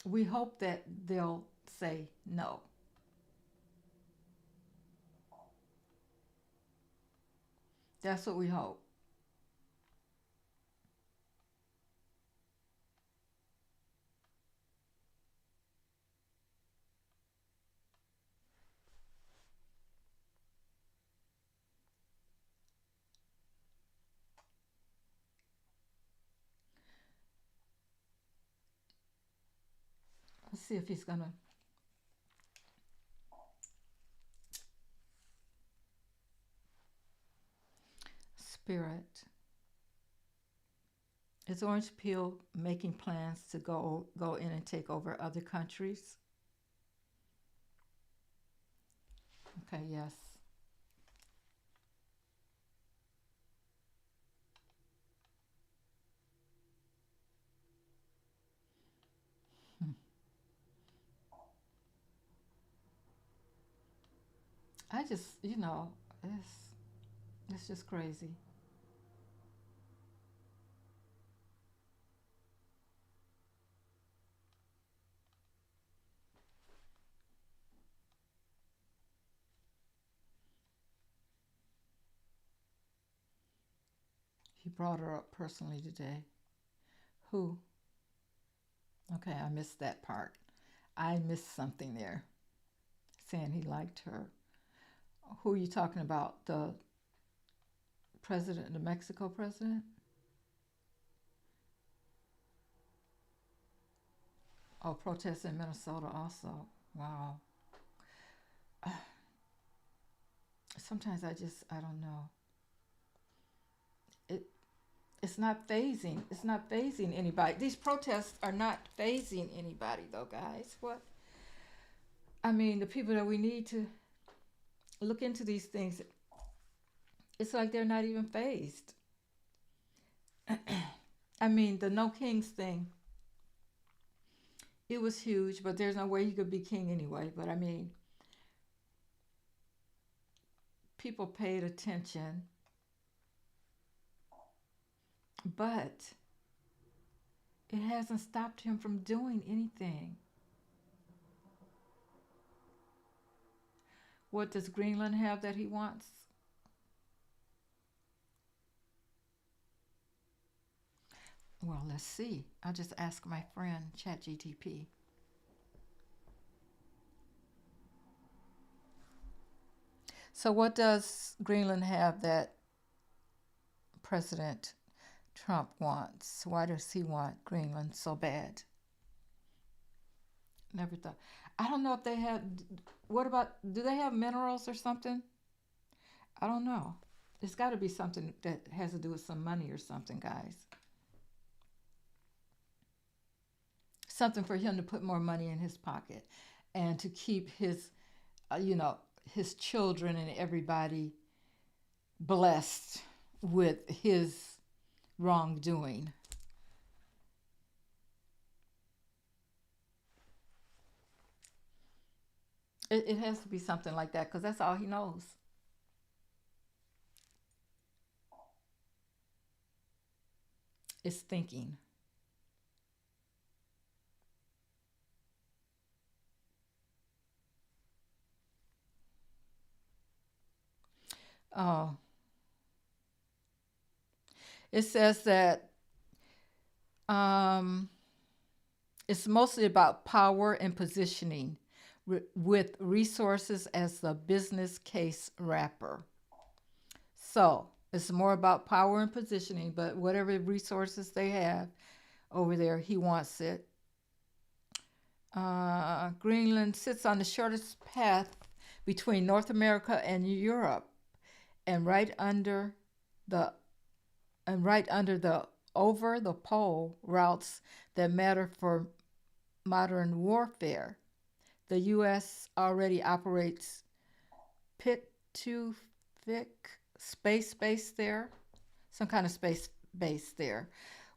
A: we hope that they'll say no. That's what we hope. Let's see if he's gonna. Spirit. Is Orange Peel making plans to go in and take over other countries? Okay, yes. Hmm. I just, it's just crazy. He brought her up personally today. Who? Okay, I missed that part. I missed something there. Saying he liked her. Who are you talking about? The president, the Mexico president? Oh, protests in Minnesota also. Wow. Sometimes I don't know. It's not phasing. It's not phasing anybody. These protests are not phasing anybody, though, guys. What? I mean, the people that we need to look into these things, it's like they're not even phased. I mean, the no kings thing, it was huge, but there's no way he could be king anyway. But I mean, people paid attention, but it hasn't stopped him from doing anything. What does Greenland have that he wants? Well, let's see. I'll just ask my friend ChatGTP. So, what does Greenland have that President Trump wants? Why does he want Greenland so bad? Never thought. I don't know if they have. What about? Do they have minerals or something? I don't know. It's got to be something that has to do with some money or something, guys. Something for him to put more money in his pocket and to keep his, you know, his children and everybody blessed with his wrongdoing. It has to be something like that because that's all he knows. Is thinking. Oh, it says that um, it's mostly about power and positioning with resources as the business case wrapper. So it's more about power and positioning, but whatever resources they have over there, he wants it. Greenland sits on the shortest path between North America and Europe, and the right under the over the pole routes that matter for modern warfare. The U.S. already operates Pit to space base there, some kind of space base there,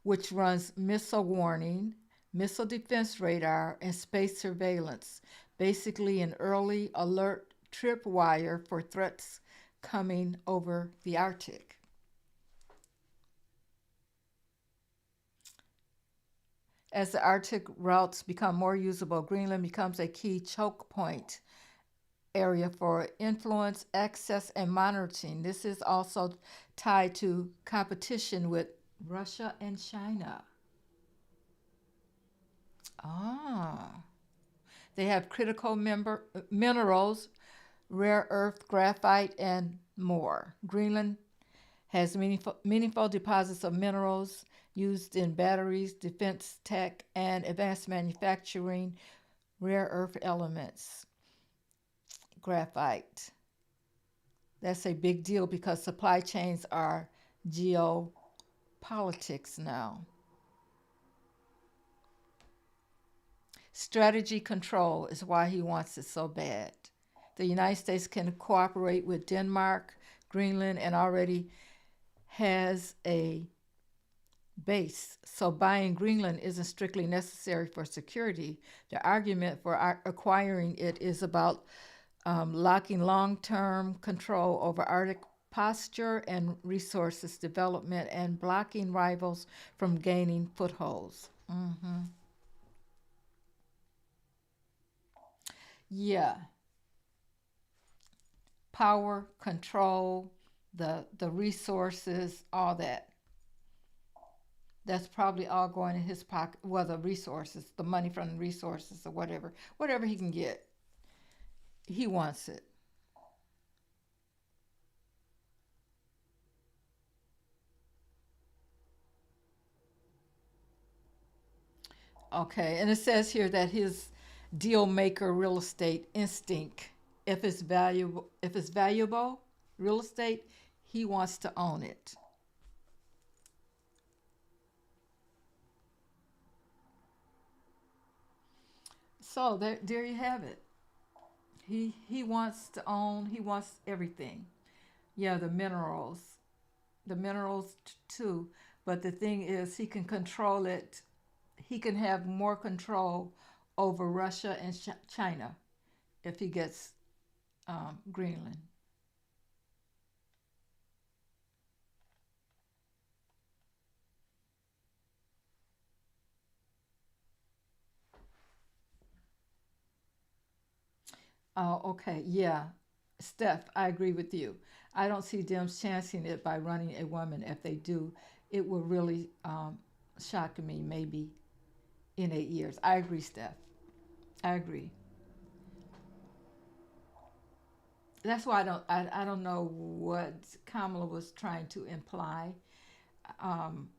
A: which runs missile warning, missile defense radar, and space surveillance. Basically, an early alert tripwire for threats coming over the Arctic. As the Arctic routes become more usable, Greenland becomes a key choke point area for influence, access, and monitoring. This is also tied to competition with Russia and China. Ah, they have critical minerals, rare earth, graphite, and more. Greenland has meaningful deposits of minerals used in batteries, defense tech, and advanced manufacturing, rare earth elements, graphite. That's a big deal because supply chains are geopolitics now. Strategy control is why he wants it so bad. The United States can cooperate with Denmark, Greenland, and already has a base. So buying Greenland isn't strictly necessary for security. The argument for acquiring it is about locking long-term control over Arctic posture and resources development and blocking rivals from gaining footholds. Mm-hmm. Yeah, power, control, the resources, all that. That's probably all going in his pocket. Well, the resources, the money from the resources or whatever he can get, he wants it. Okay, and it says here that his deal maker real estate instinct, if it's valuable real estate, he wants to own it. So there you have it. He wants to own. He wants everything. Yeah, the minerals too. But the thing is, he can control it. He can have more control over Russia and China if he gets Greenland. Oh, okay. Yeah. Steph, I agree with you. I don't see them chancing it by running a woman. If they do, it will really shock me maybe in 8 years. I agree, Steph. I agree. That's why I don't know what Kamala was trying to imply um,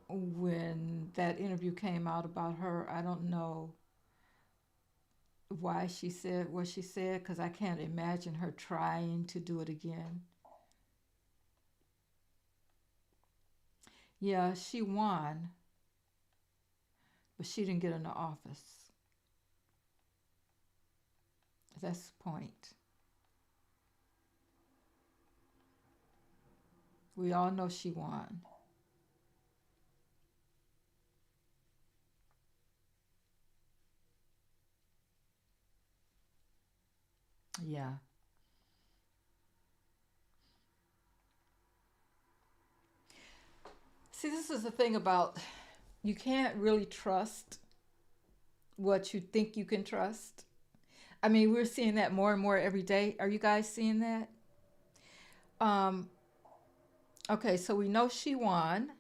A: when that interview came out about her. I don't know why she said what she said because I can't imagine her trying to do it again. Yeah, she won, but she didn't get in the office. That's the point. We all know she won. Yeah. See, this is the thing about you can't really trust what you think you can trust. I mean, we're seeing that more and more every day. Are you guys seeing that? Um, okay, so we know she won,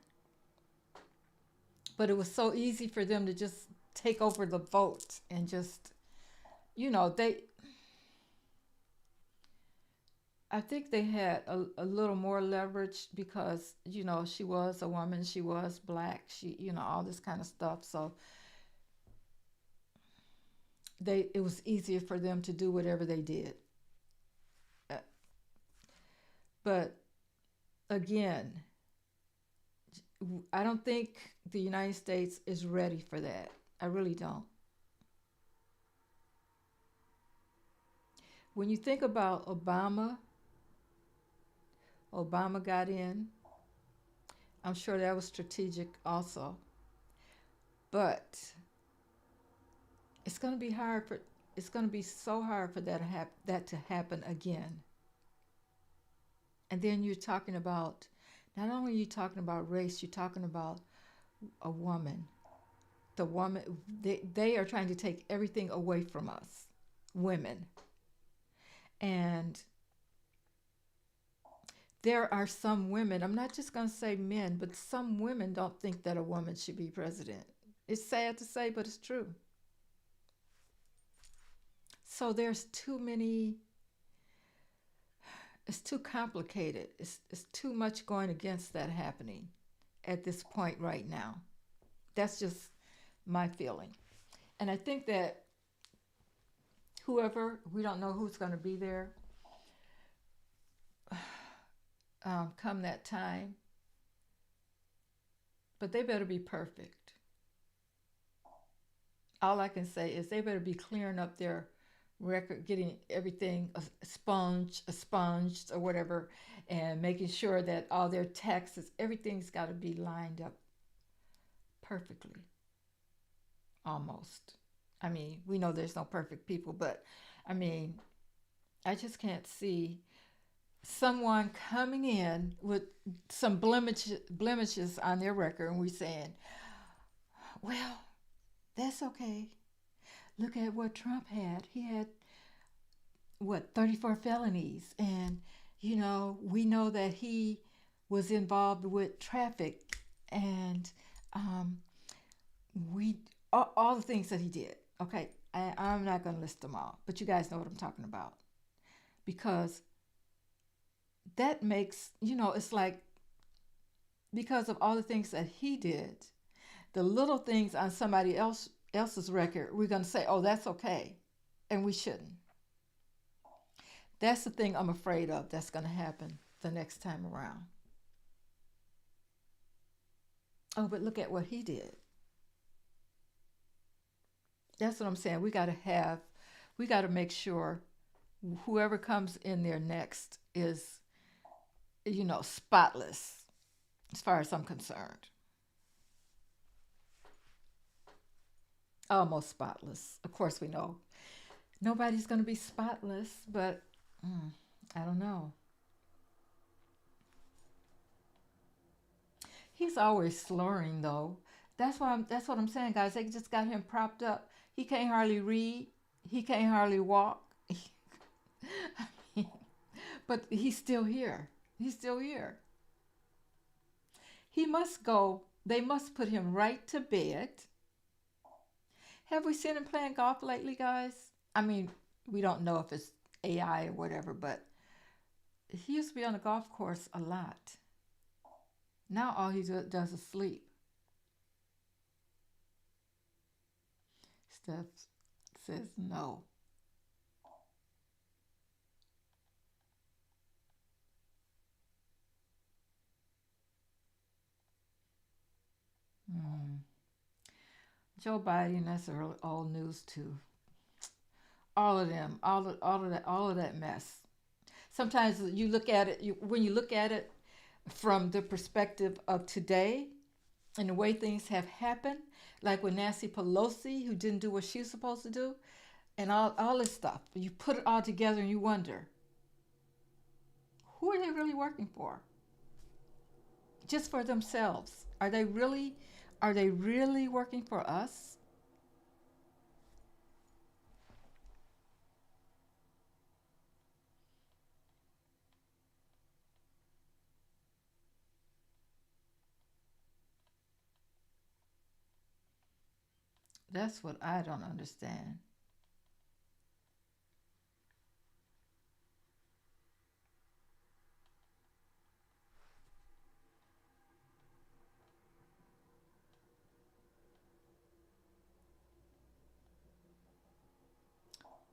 A: but it was so easy for them to just take over the vote and just, they, I think they had a little more leverage because, she was a woman, she was black, all this kind of stuff. So it was easier for them to do whatever they did. Uh, But again, I don't think the United States is ready for that. I really don't. When you think about Obama got in. I'm sure that was strategic also. But it's going to be hard for it's going to be so hard for that to happen again. And then you're talking about not only are you talking about race, you're talking about a woman. The woman they are trying to take everything away from us, women. And there are some women, I'm not just going to say men, but some women don't think that a woman should be president. It's sad to say, but it's true. So there's too many, it's too complicated. It's too much going against that happening at this point right now. That's just my feeling. And I think that whoever, we don't know who's going to be there come that time, but they better be perfect. All I can say is they better be clearing up their record, getting everything expunged or whatever, and making sure that all their taxes, everything's got to be lined up perfectly, almost. I mean, we know there's no perfect people, but I mean, I just can't see someone coming in with some blemishes on their record and we saying, well, that's okay. Look at what Trump had. He had what 34 felonies, and we know that he was involved with traffic, and um, we all the things that he did. Okay, I'm not going to list them all, but you guys know what I'm talking about because that makes it's like because of all the things that he did, the little things on somebody else's record, we're going to say, oh, that's okay, and we shouldn't. That's the thing I'm afraid of that's going to happen the next time around. Oh, but look at what he did. That's what I'm saying. We got to make sure whoever comes in there next is, spotless as far as I'm concerned. Almost spotless. Of course, we know nobody's going to be spotless, but mm, I don't know. He's always slurring though. That's what I'm saying, guys. They just got him propped up. He can't hardly read. He can't hardly walk. I mean, but he's still here. He's still here. He must go. They must put him right to bed. Have we seen him playing golf lately, guys? I mean, we don't know if it's AI or whatever, but he used to be on the golf course a lot. Now all he does is sleep. Steph says no. Hmm. Joe Biden, that's early, old news too. All of them, all of that mess. Sometimes you look at it, when you look at it from the perspective of today and the way things have happened, like with Nancy Pelosi, who didn't do what she was supposed to do, and all this stuff. You put it all together and you wonder, who are they really working for? Just for themselves? Are they really working for us? That's what I don't understand.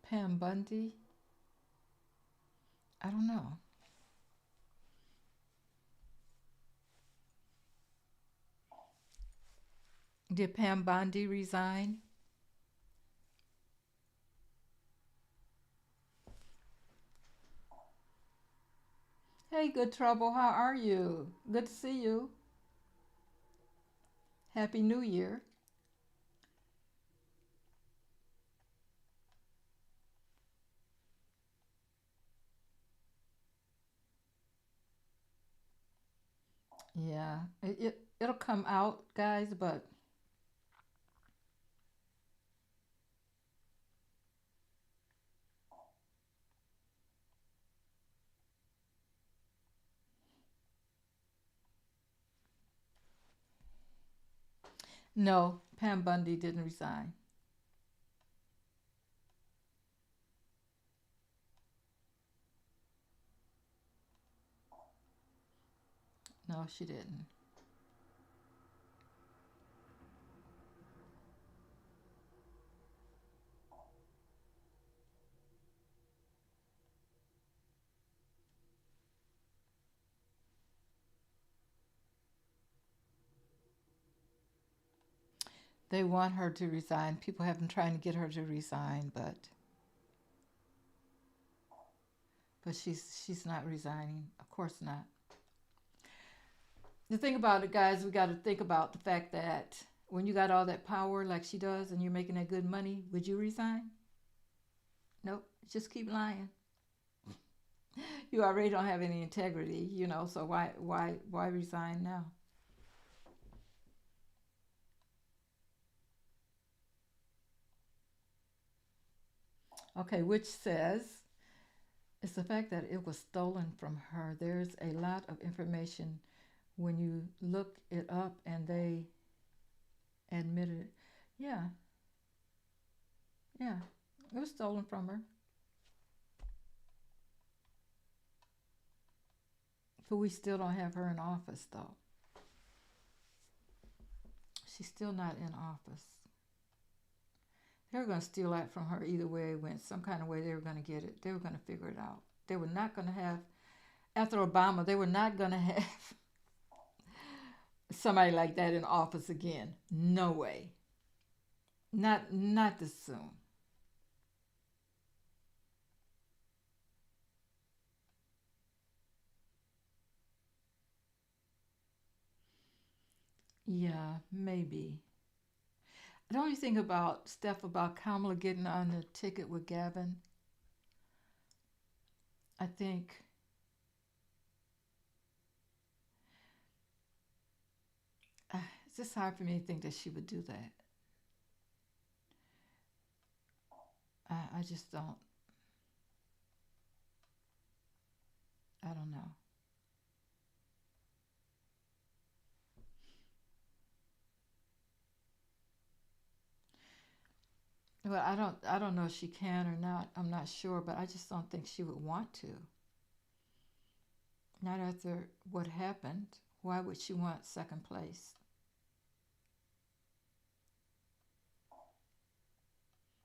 A: Pam Bundy? I don't know. Did Pam Bundy resign? Hey, Good Trouble, how are you? Good to see you. Happy New Year. Yeah, it'll come out, guys, but no, Pam Bundy didn't resign. No, she didn't. They want her to resign. People have been trying to get her to resign, but she's not resigning. Of course not. The thing about it, guys, we got to think about the fact that when you got all that power like she does and you're making that good money, would you resign? Nope. Just keep lying. You already don't have any integrity, so why resign now? Okay, which says it's the fact that it was stolen from her. There's a lot of information when you look it up and they admitted it. Yeah, yeah. It was stolen from her. But we still don't have her in office though. She's still not in office. They were going to steal that from her either way it went. Some kind of way they were going to get it. They were going to figure it out. They were not going to have, after Obama, they were not going to have somebody like that in office again. No way. Not this soon. Yeah, maybe. The only thing about stuff about Kamala getting on the ticket with Gavin, I think it's just hard for me to think that she would do that. I just don't. I don't know. Well, I don't know if she can or not. I'm not sure, but I just don't think she would want to. Not after what happened. Why would she want second place?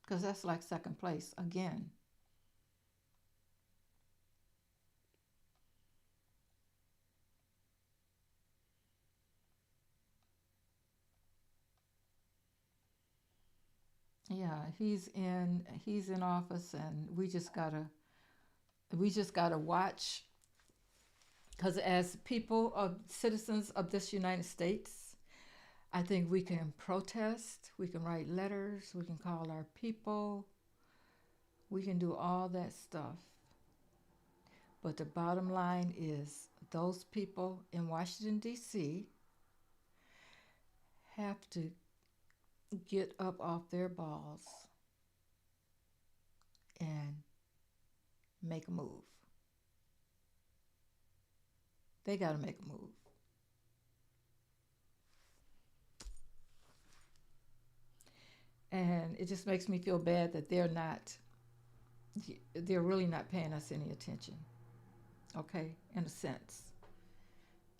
A: Because that's like second place again. Yeah, he's in office, and we just gotta watch. Because as people of citizens of this United States, I think we can protest, we can write letters, we can call our people, we can do all that stuff. But the bottom line is those people in Washington, D.C. have to get up off their balls and make a move. They got to make a move. And it just makes me feel bad that they're really not paying us any attention, okay, in a sense.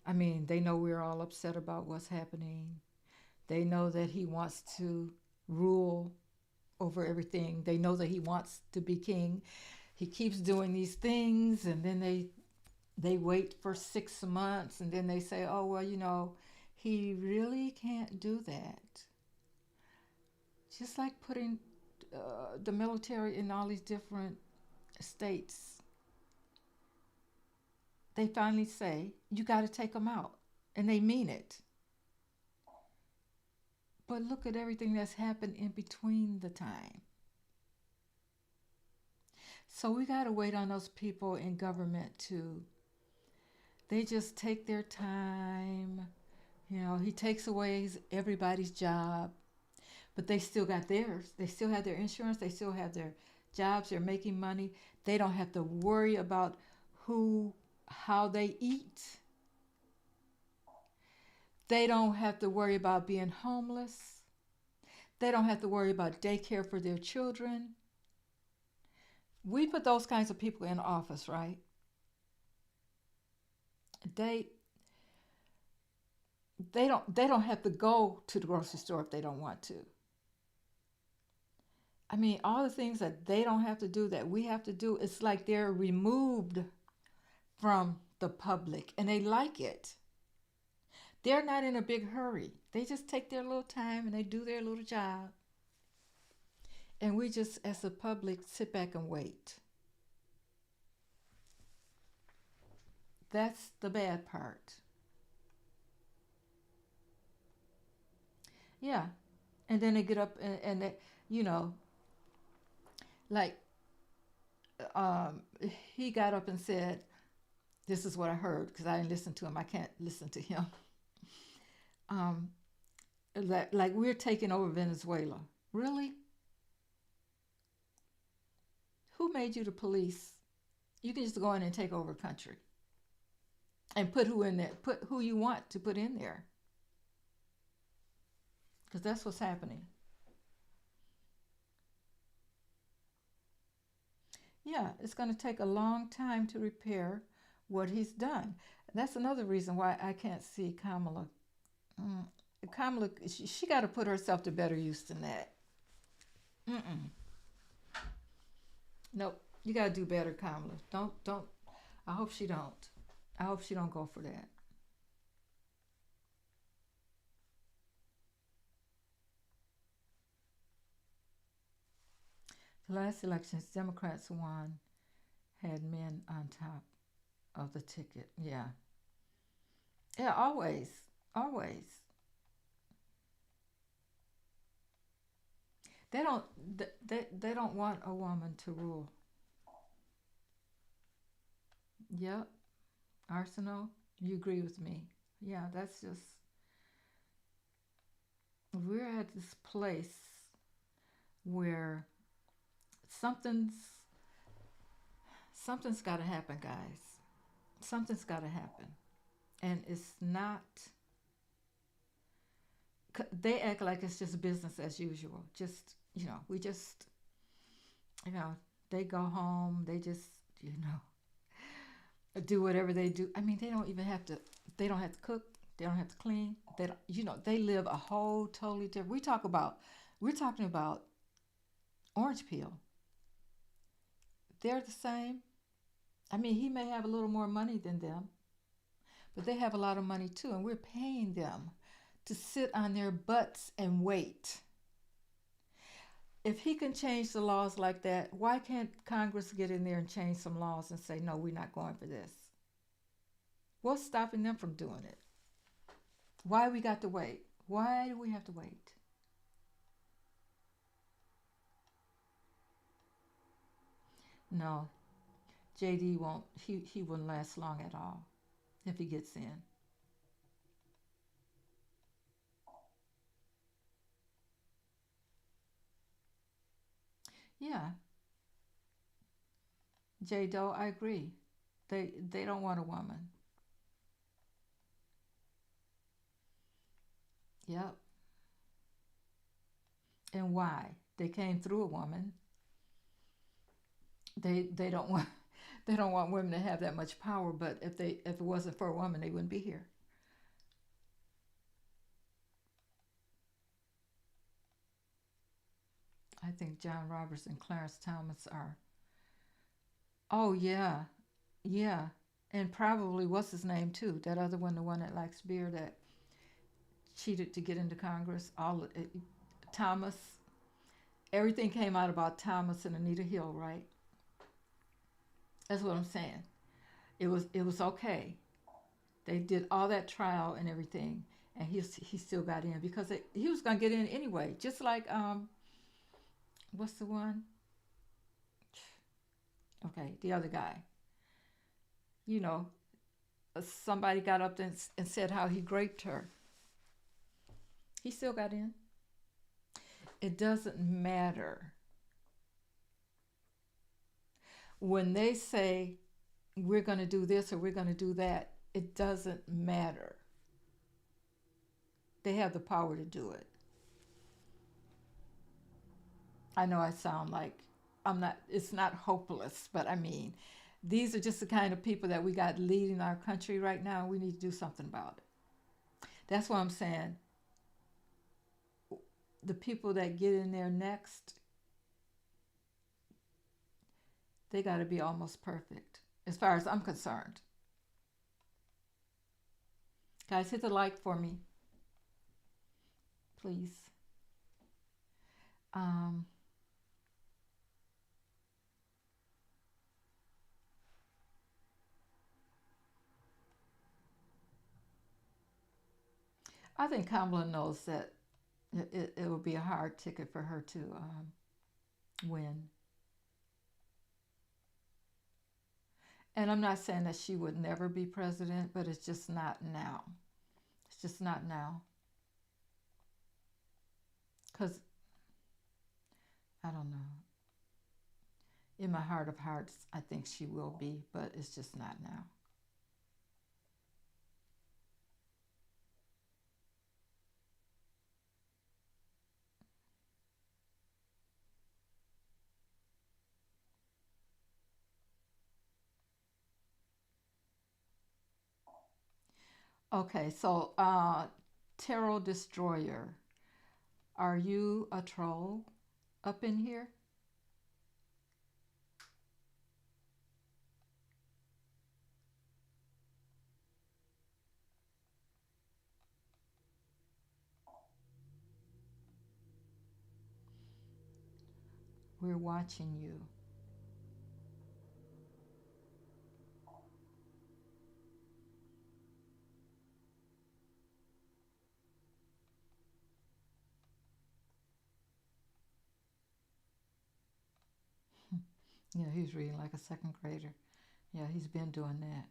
A: I mean, they know we're all upset about what's happening. They know that he wants to rule over everything. They know that he wants to be king. He keeps doing these things, and then they wait for 6 months, and then they say, "Oh well, he really can't do that." Just like putting the military in all these different states, they finally say, "You got to take them out," and they mean it. But look at everything that's happened in between the time. So we got to wait on those people in government to, they just take their time. He takes away everybody's job, but they still got theirs. They still have their insurance. They still have their jobs. They're making money. They don't have to worry about how they eat. They don't have to worry about being homeless. They don't have to worry about daycare for their children. We put those kinds of people in office, right? They they don't have to go to the grocery store if they don't want to. I mean, all the things that they don't have to do that we have to do, it's like they're removed from the public and they like it. They're not in a big hurry. They just take their little time and they do their little job. And we just, as the public, sit back and wait. That's the bad part. Yeah. And then they get up and they, you know, like um, he got up and said, "This is what I heard," because I didn't listen to him. I can't listen to him. Um, like we're taking over Venezuela. Really? Who made you the police? You can just go in and take over a country and put who in there. Put who you want to put in there, because that's what's happening. Yeah, it's going to take a long time to repair what he's done. That's another reason why I can't see Kamala. Mm, Kamala, she got to put herself to better use than that. Mm-mm. Nope. You got to do better, Kamala. Don't. I hope she don't. I hope she don't go for that. Last elections, Democrats won, had men on top of the ticket. Yeah. Yeah, always. Always. They don't they don't want a woman to rule. Yep. Arsenal, you agree with me. Yeah, that's just we're at this place where something's something's got to happen, guys. Something's got to happen. And it's not they act like it's just business as usual. Just, we just, you know, they go home, they just, you know, do whatever they do. I mean, they don't have to cook, they don't have to clean. They don't, they live a whole totally different. We're talking about orange peel. They're the same. I mean, he may have a little more money than them, but they have a lot of money too, and we're paying them to sit on their butts and wait. If he can change the laws like that, why can't Congress get in there and change some laws and say, no, we're not going for this? What's stopping them from doing it? Why we got to wait? Why do we have to wait? No, JD won't. He wouldn't last long at all if he gets in. Yeah, J Doe, I agree. They don't want a woman. Yep. And why? They came through a woman. They don't want they don't want women to have that much power. But if it wasn't for a woman, they wouldn't be here. I think John Roberts and Clarence Thomas are. Oh yeah, yeah, and probably what's his name too? That other one, the one that likes beer that cheated to get into Congress. All Thomas. Everything came out about Thomas and Anita Hill, right? That's what I'm saying. It was okay. They did all that trial and everything, and he still got in because he was gonna get in anyway. Just like what's the one? Okay, the other guy. You know, somebody got up and said how he raped her. He still got in. It doesn't matter when they say we're going to do this or we're going to do that. It doesn't matter. They have the power to do it. I know I sound like I'm not. It's not hopeless, but I mean, these are just the kind of people that we got leading our country right now. We need to do something about it. That's why I'm saying the people that get in there next, they got to be almost perfect, as far as I'm concerned. Guys, hit the like for me, please. Um, I think Kamala knows that it will be a hard ticket for her to win. And I'm not saying that she would never be president, but it's just not now. It's just not now. Because, I don't know. In my heart of hearts, I think she will be, but it's just not now. Okay, so Tarot Destroyer, are you a troll up in here? We're watching you. Yeah, he's reading like a second grader. Yeah, he's been doing that.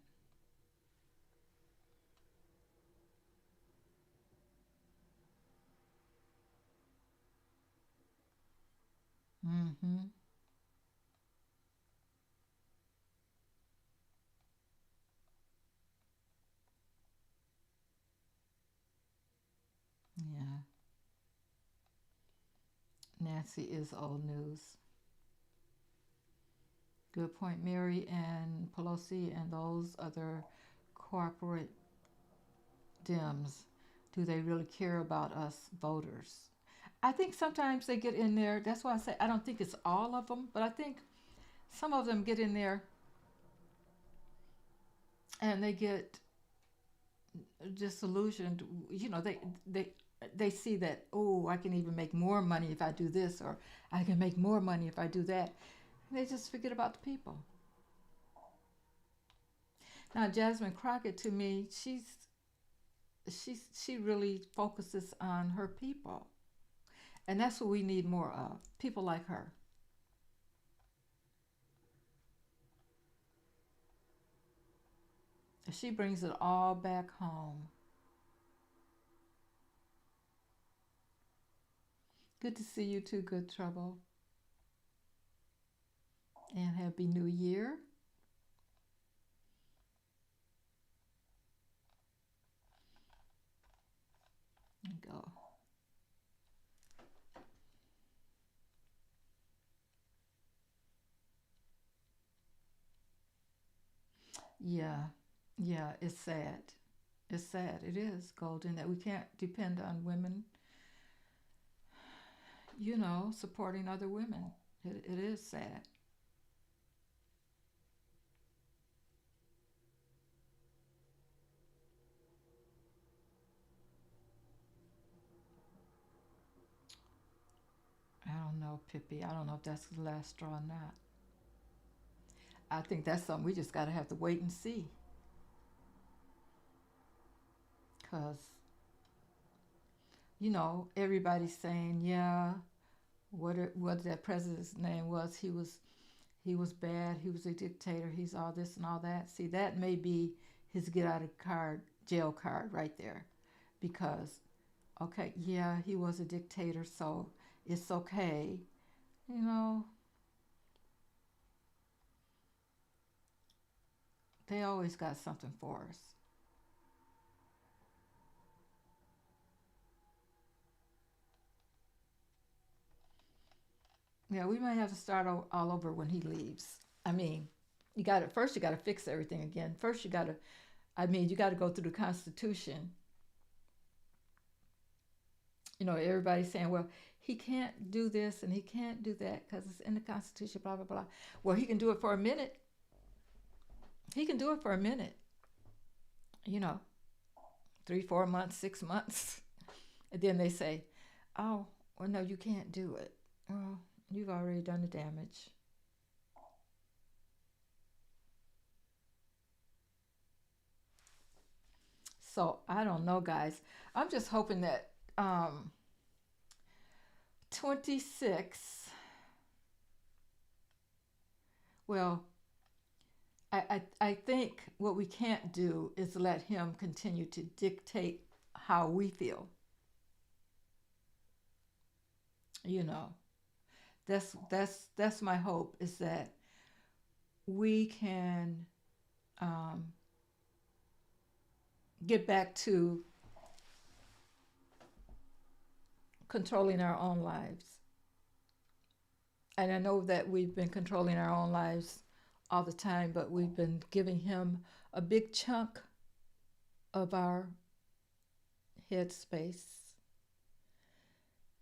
A: Mm-hmm. Yeah. Nancy is old news. Good point, Mary and Pelosi and those other corporate Dems. Do they really care about us voters? I think sometimes they get in there. That's why I say I don't think it's all of them, but I think some of them get in there and they get disillusioned. You know, they see that, oh, I can even make more money if I do this, or I can make more money if I do that. And they just forget about the people. Now, Jasmine Crockett, to me, she really focuses on her people, and that's what we need more of. People like her. She brings it all back home. Good to see you too, Good Trouble, and Happy New Year. Go. Yeah, yeah, it's sad. It's sad. It is, Golden, that we can't depend on women, supporting other women. It is sad. I don't know, Pippi. I don't know if that's the last straw or not. I think that's something we just got to have to wait and see. Because, everybody's saying, yeah, what that president's name was, he was bad, he was a dictator, he's all this and all that. See, that may be his get out of jail card right there. Because, okay, yeah, he was a dictator, so it's okay. You know, they always got something for us. Yeah, we might have to start all over when he leaves. I mean, you got to fix everything again. First, you got to go through the Constitution. Everybody's saying, well, he can't do this and he can't do that because it's in the Constitution, blah, blah, blah. Well, he can do it for a minute. He can do it for a minute, you know, 3, 4 months, 6 months. And then they say, oh, well, no, you can't do it. Well, you've already done the damage. So I don't know, guys. I'm just hoping that 26, well, I think what we can't do is let him continue to dictate how we feel. You know, that's my hope, is that we can um, get back to controlling our own lives. And I know that we've been controlling our own lives all the time, but we've been giving him a big chunk of our headspace.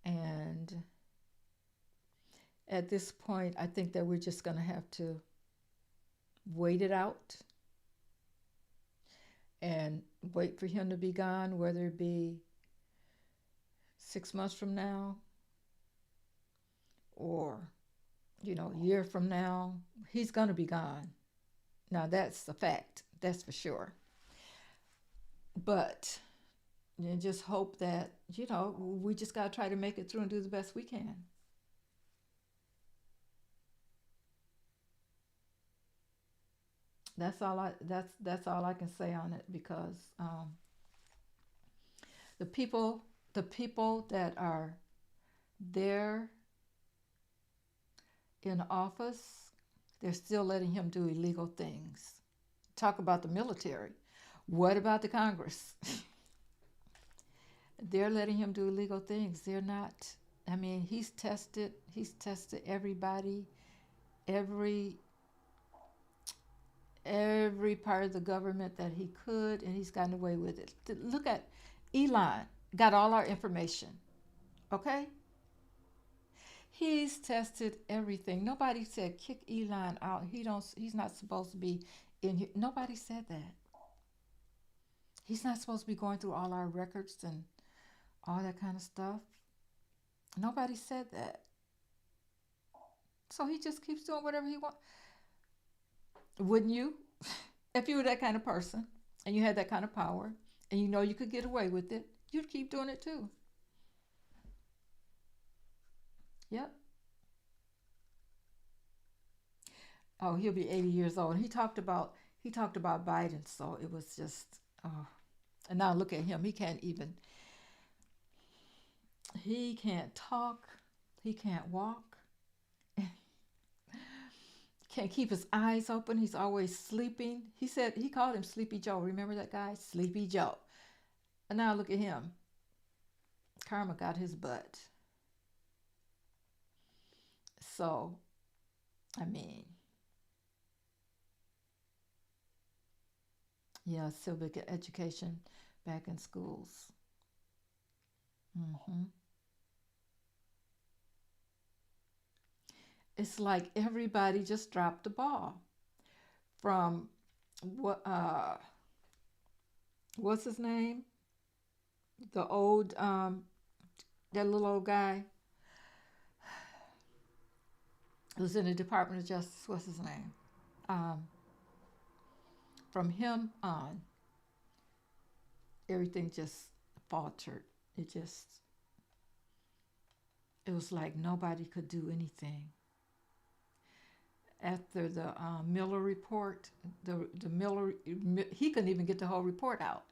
A: And at this point, I think that we're just going to have to wait it out and wait for him to be gone, whether it be 6 months from now or A year from now, he's going to be gone. Now, that's a fact. That's for sure. But you just hope that, we just got to try to make it through and do the best we can. That's all I can say on it because the people the people that are there in office, they're still letting him do illegal things. Talk about the military. What about the Congress? They're letting him do illegal things. They're not. I mean, he's tested everybody, every every part of the government that he could, and he's gotten away with it. Look at Elon, got all our information. Okay, he's tested everything. Nobody said kick Elon out. He's not supposed to be in here. Nobody said that. He's not supposed to be going through all our records and all that kind of stuff. Nobody said that. So he just keeps doing whatever he wants. Wouldn't you? If you were that kind of person and you had that kind of power and you could get away with it, you'd keep doing it too. Yep. Oh, he'll be 80 years old. And he talked about Biden, so it was just oh. And now look at him. He can't talk. He can't walk. Can't keep his eyes open. He's always sleeping. He called him Sleepy Joe. Remember that guy? Sleepy Joe. And now look at him. Karma got his butt. So, I mean, yeah, civic education back in schools. hmm It's like everybody just dropped the ball. From what? What's his name? The old that little old guy who's in the Department of Justice. What's his name? Um, from him on, everything just faltered. It was like nobody could do anything. After the Miller report, the Miller, he couldn't even get the whole report out.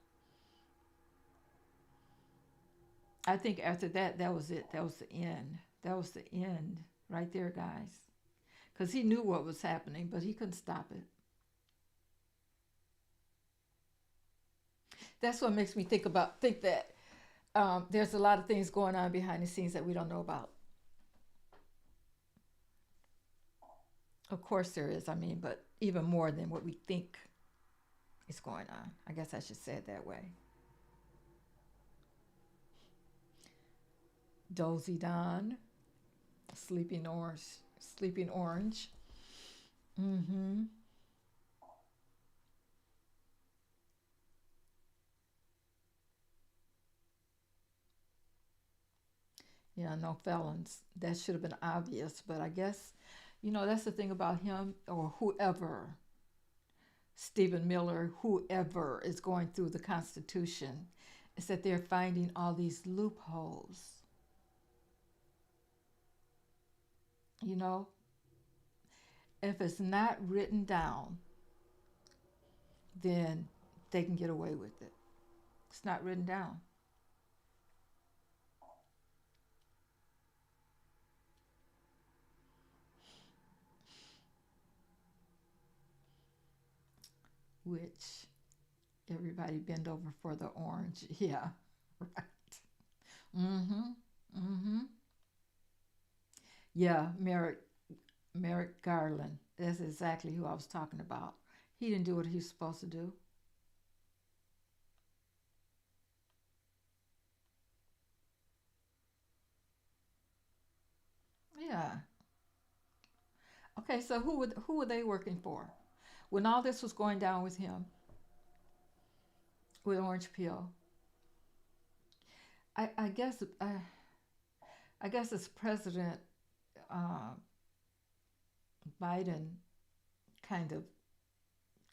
A: I think after that, that was it. That was the end. That was the end right there, guys. Because he knew what was happening, but he couldn't stop it. That's what makes me think that there's a lot of things going on behind the scenes that we don't know about. Of course there is. I mean, but even more than what we think is going on. I guess I should say it that way. Dozy Don, Sleeping Orange. Mm-hmm. Yeah, no felons. That should have been obvious, but I guess, that's the thing about him or whoever, Stephen Miller, whoever is going through the Constitution, is that they're finding all these loopholes. You know, if it's not written down, then they can get away with it. It's not written down. Which everybody bend over for the orange. Yeah, right. Mm-hmm. Mm-hmm. Yeah, Merrick Garland. That's exactly who I was talking about. He didn't do what he was supposed to do. Yeah. Okay, so who were they working for? When all this was going down with him, with Orange Peel, I guess as president, uh, Biden kind of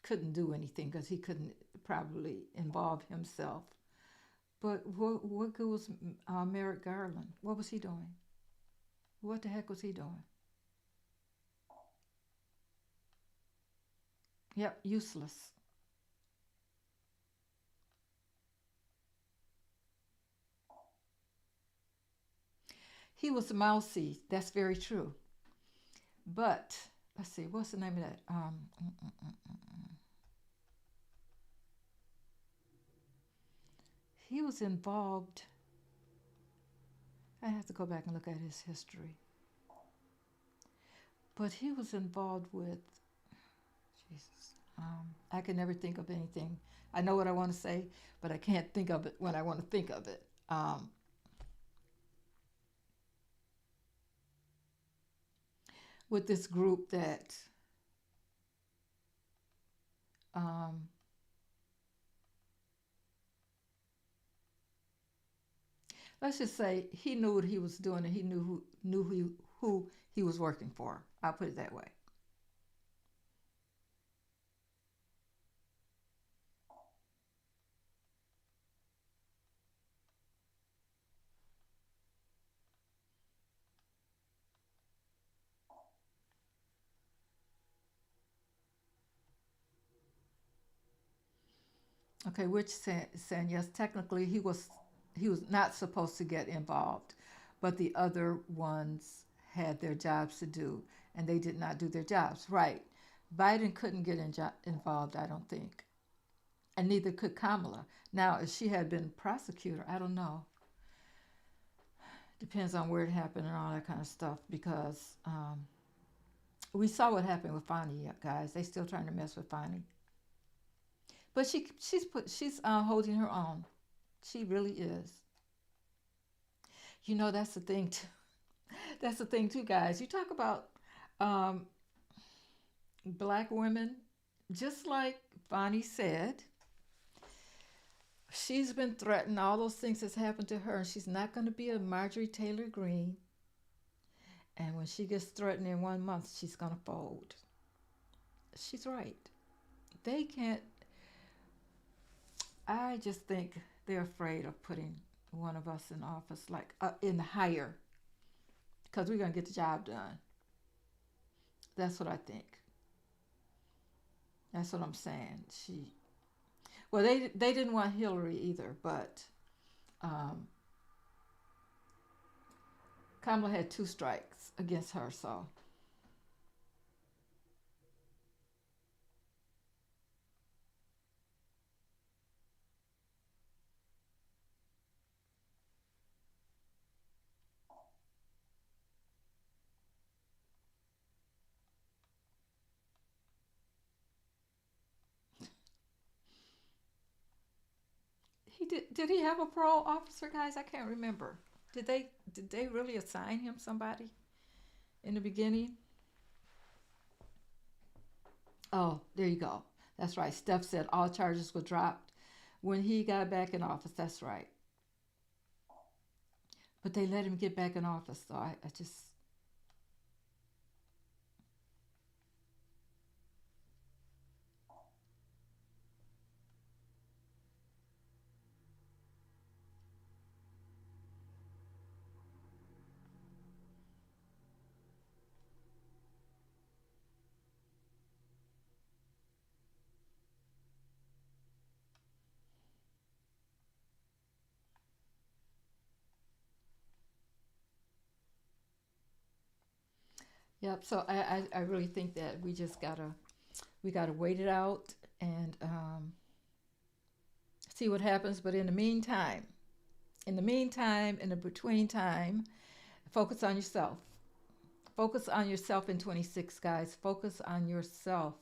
A: couldn't do anything because he couldn't probably involve himself. But what good was Merrick Garland? What was he doing? What the heck was he doing? Yep, useless. He was mousy. That's very true. But let's see, what's the name of that? He was involved. I have to go back and look at his history. But he was involved with Jesus. I can never think of anything. I know what I want to say, but I can't think of it when I want to think of it. With this group that um, let's just say he knew what he was doing and he who he was working for. I'll put it that way. Okay, which saying yes, technically he was not supposed to get involved, but the other ones had their jobs to do, and they did not do their jobs right. Biden couldn't get involved, I don't think, and neither could Kamala. Now, if she had been prosecutor, I don't know. Depends on where it happened and all that kind of stuff. Because we saw what happened with Fani, guys. They still trying to mess with Fani, but she's holding her own. She really is. That's the thing too. That's the thing too, guys. You talk about um, black women, just like Bonnie said, she's been threatened. All those things has happened to her, and she's not going to be a Marjorie Taylor Greene. And when she gets threatened in 1 month, she's going to fold. She's right. They can't. I just think they're afraid of putting one of us in office, like in higher, because we're going to get the job done. That's what I think. That's what I'm saying. Well, they didn't want Hillary either, but um, Kamala had two strikes against her, so he did. Did he have a parole officer, guys? I can't remember. Did they really assign him somebody in the beginning? Oh, there you go. That's right. Steph said all charges were dropped when he got back in office. That's right. But they let him get back in office, so I just. Yep. So I really think that we gotta wait it out and see what happens. But in the meantime, in the between time, focus on yourself. Focus on yourself in 26, guys. Focus on yourself.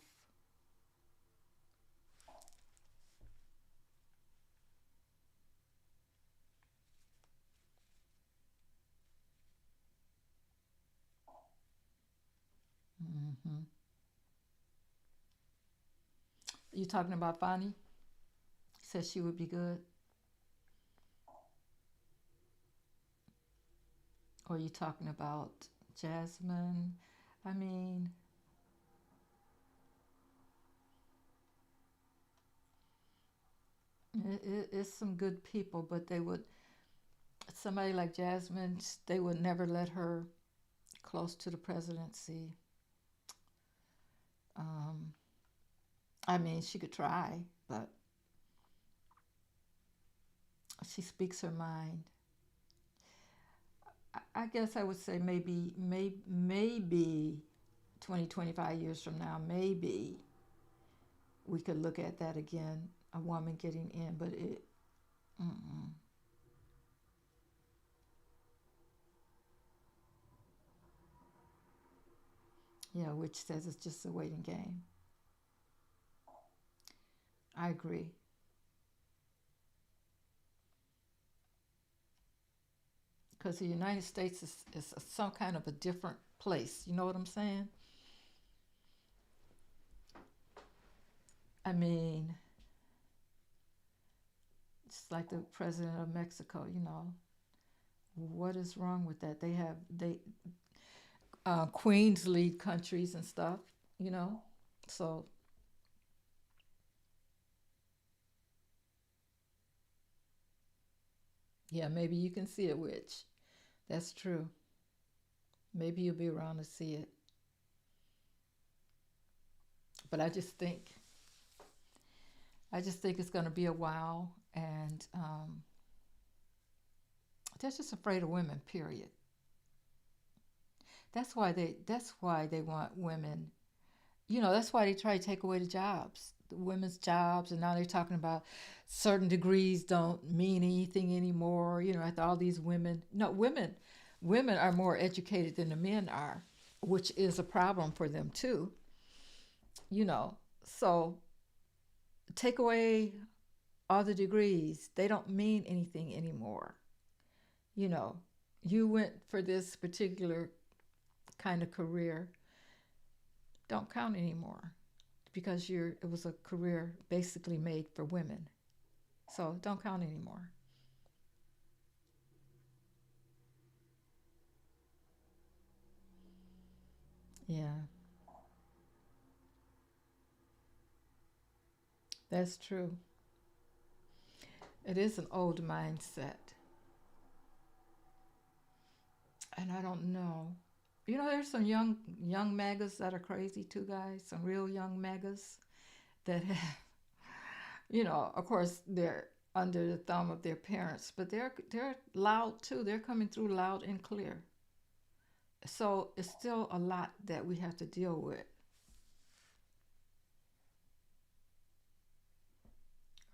A: Hmm. You talking about Fani? Said she would be good. Or you talking about Jasmine? I mean, It's some good people, but they would, somebody like Jasmine, they would never let her close to the presidency. Um, I mean, she could try, but she speaks her mind. I guess I would say maybe 20, 25 years from now, maybe we could look at that again, a woman getting in, but mm-mm. Yeah, which says it's just a waiting game. I agree. Because the United States is some kind of a different place. You know what I'm saying? I mean, it's like the president of Mexico. What is wrong with that? They queens lead countries and stuff. You know, so yeah, maybe you can see it, witch. That's true. Maybe you'll be around to see it. But I just think it's going to be a while, and they're just afraid of women. Period. That's why they want women. That's why they try to take away the jobs, the women's jobs, and now they're talking about certain degrees don't mean anything anymore. After all these women, no, women are more educated than the men are, which is a problem for them too. You know, so take away all the degrees, they don't mean anything anymore. You know, you went for this particular kind of career, don't count anymore because it was a career basically made for women. So don't count anymore. Yeah, that's true. It is an old mindset. And I don't know. There's some young magas that are crazy too, guys. Some real young magas that have, of course, they're under the thumb of their parents, but they're loud too. They're coming through loud and clear. So it's still a lot that we have to deal with.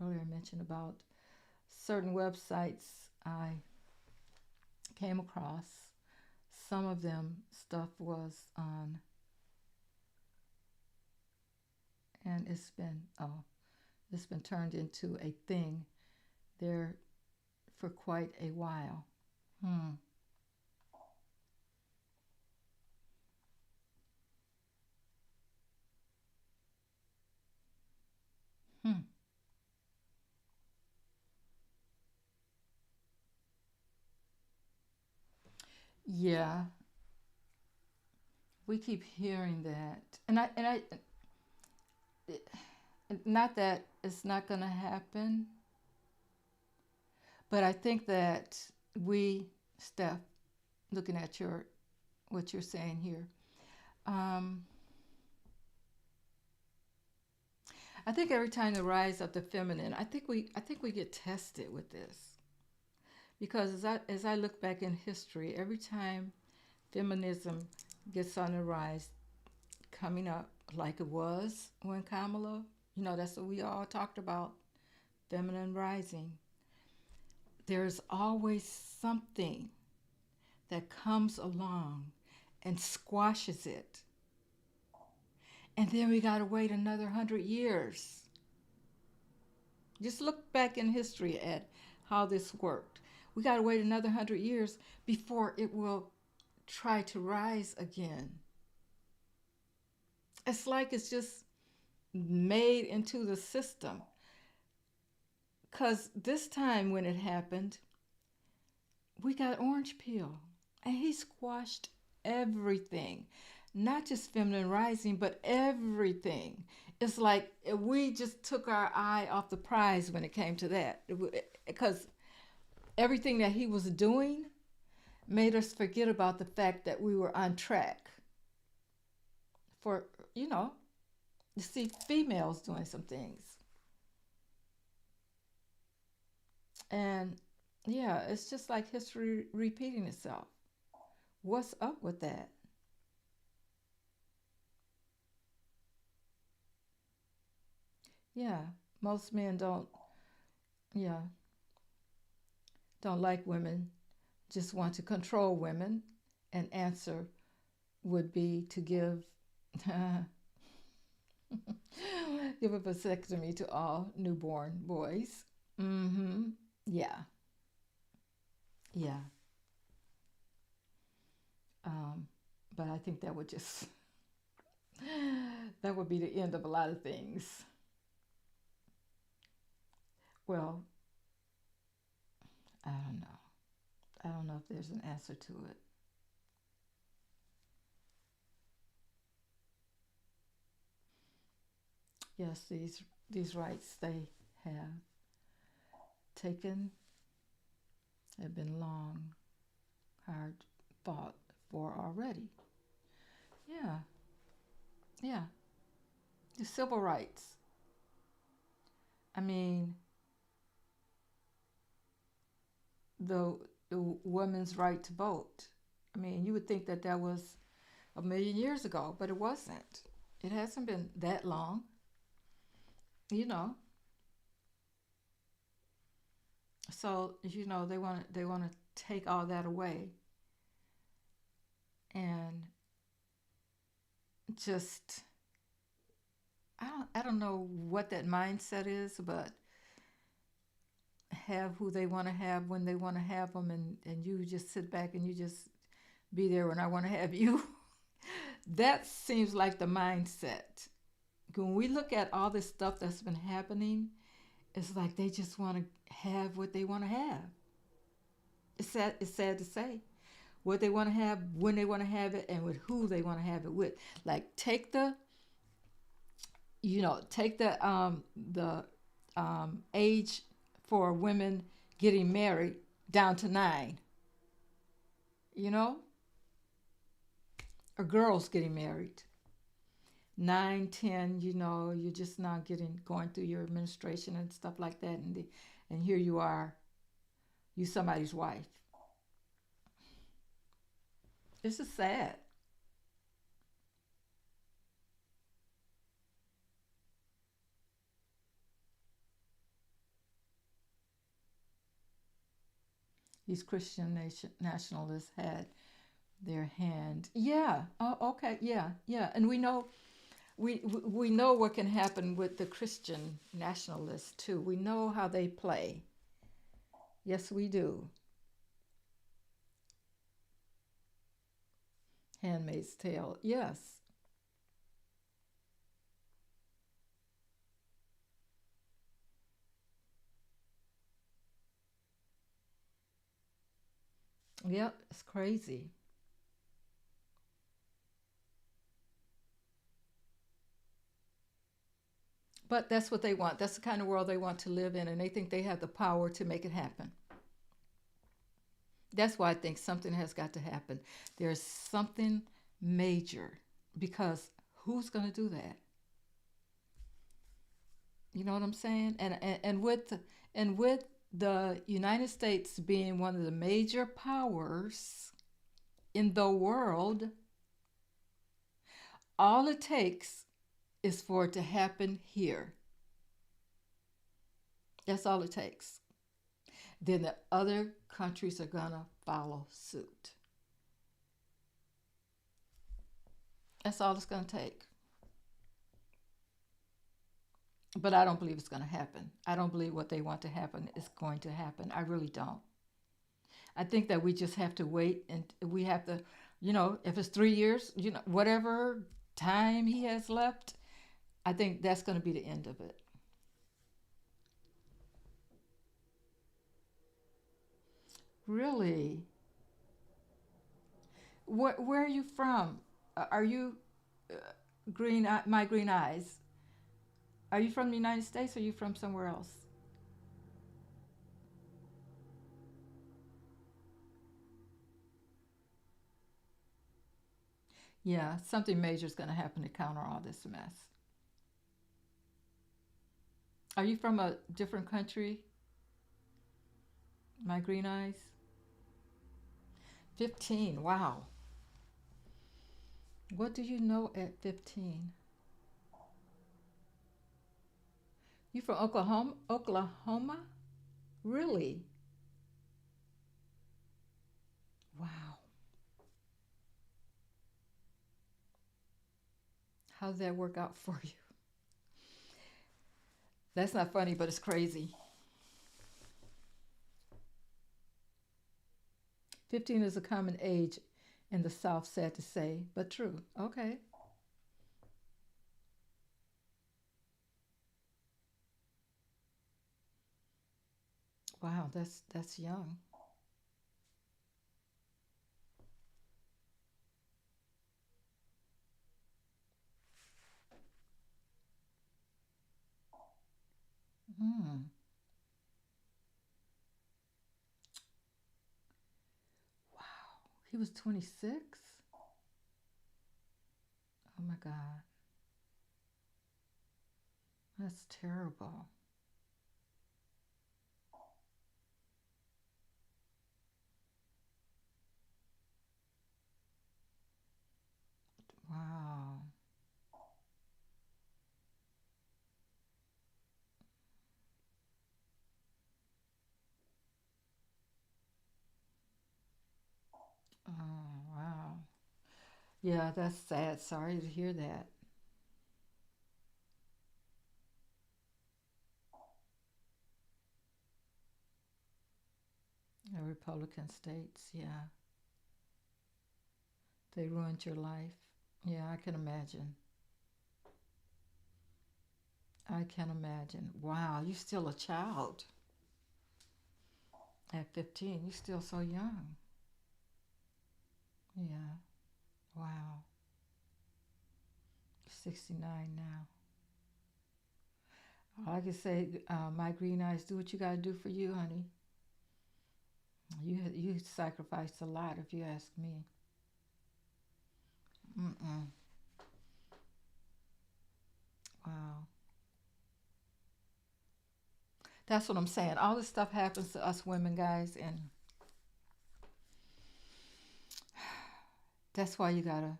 A: Earlier, I mentioned about certain websites I came across. Some of them stuff was on, and it's been turned into a thing there for quite a while. Hmm. Hmm. Yeah, we keep hearing that, and I, not that it's not going to happen, but I think that we, Steph, looking at what you're saying here, um, I think every time the rise of the feminine, I think we get tested with this because as I look back in history, every time feminism gets on the rise, coming up like it was when Kamala, that's what we all talked about, feminine rising. There's always something that comes along and squashes it. And then we got to wait another 100 years. Just look back in history at how this worked. We got to wait another 100 years before it will try to rise again. It's like it's just made into the system. Because this time when it happened, we got Orange Peel, and he squashed everything. Not just feminine rising, but everything. It's like we just took our eye off the prize when it came to that, because everything that he was doing made us forget about the fact that we were on track for, you know, to see females doing some things. And yeah, it's just like history repeating itself. What's up with that? Yeah, most men don't, yeah, don't like women, just want to control women. An answer would be to give give a vasectomy to all newborn boys. Mm-hmm. Yeah, yeah. Um, but I think that would just that would be the end of a lot of things. Well, I don't know. I don't know if there's an answer to it. Yes, these rights they have taken have been long, hard fought for already. Yeah, yeah. The civil rights. I mean, the the women's right to vote. I mean, you would think that that was a million years ago, but it wasn't. It hasn't been that long. You know, so they want to take all that away and just I don't know what that mindset is, but have who they want to have when they want to have them, and you just sit back and you just be there when I want to have you. That seems like the mindset. When we look at all this stuff that's been happening, it's like they just want to have what they want to have. It's sad. It's sad to say what they want to have, when they want to have it, and with who they want to have it with. Like take the age for women getting married down to 9. You know, or girls getting married 9, 10. You're just now getting going through your administration and stuff like that, and here you are, you somebody's wife. It's just sad. These Christian nationalists had their hand. Yeah. Oh, okay. Yeah. Yeah. And we know what can happen with the Christian nationalists too. We know how they play. Yes, we do. Handmaid's Tale. Yes. Yep. It's crazy. But that's what they want. That's the kind of world they want to live in, and they think they have the power to make it happen. That's why I think something has got to happen. There's something major, because who's going to do that? You know what I'm saying? And with the United States being one of the major powers in the world, all it takes is for it to happen here. That's all it takes. Then the other countries are going to follow suit. That's all it's going to take. But I don't believe it's going to happen. I don't believe what they want to happen is going to happen. I really don't. I think that we just have to wait, and we have to, if it's 3 years, whatever time he has left, I think that's going to be the end of it. Really? Where are you from? Are you uh, my green eyes? Are you from the United States or are you from somewhere else? Yeah, something major is going to happen to counter all this mess. Are you from a different country, my green eyes? 15. Wow. What do you know at 15? You from Oklahoma? Oklahoma? Really? Wow. How did that work out for you? That's not funny, but it's crazy. 15 is a common age in the South, sad to say, but true. Okay. Wow, that's young. Hmm. Wow. He was 26? Oh my God. That's terrible. Wow. Oh, wow. Yeah, that's sad. Sorry to hear that. The Republican states, yeah. They ruined your life. Yeah, I can imagine. I can imagine. Wow, you're still a child at 15. You're still so young. Yeah. Wow. 69 now. All I can say, my green eyes, do what you got to do for you, honey. You sacrificed a lot, if you ask me. Mm-mm. Wow. That's what I'm saying. All this stuff happens to us women, guys, and that's why you gotta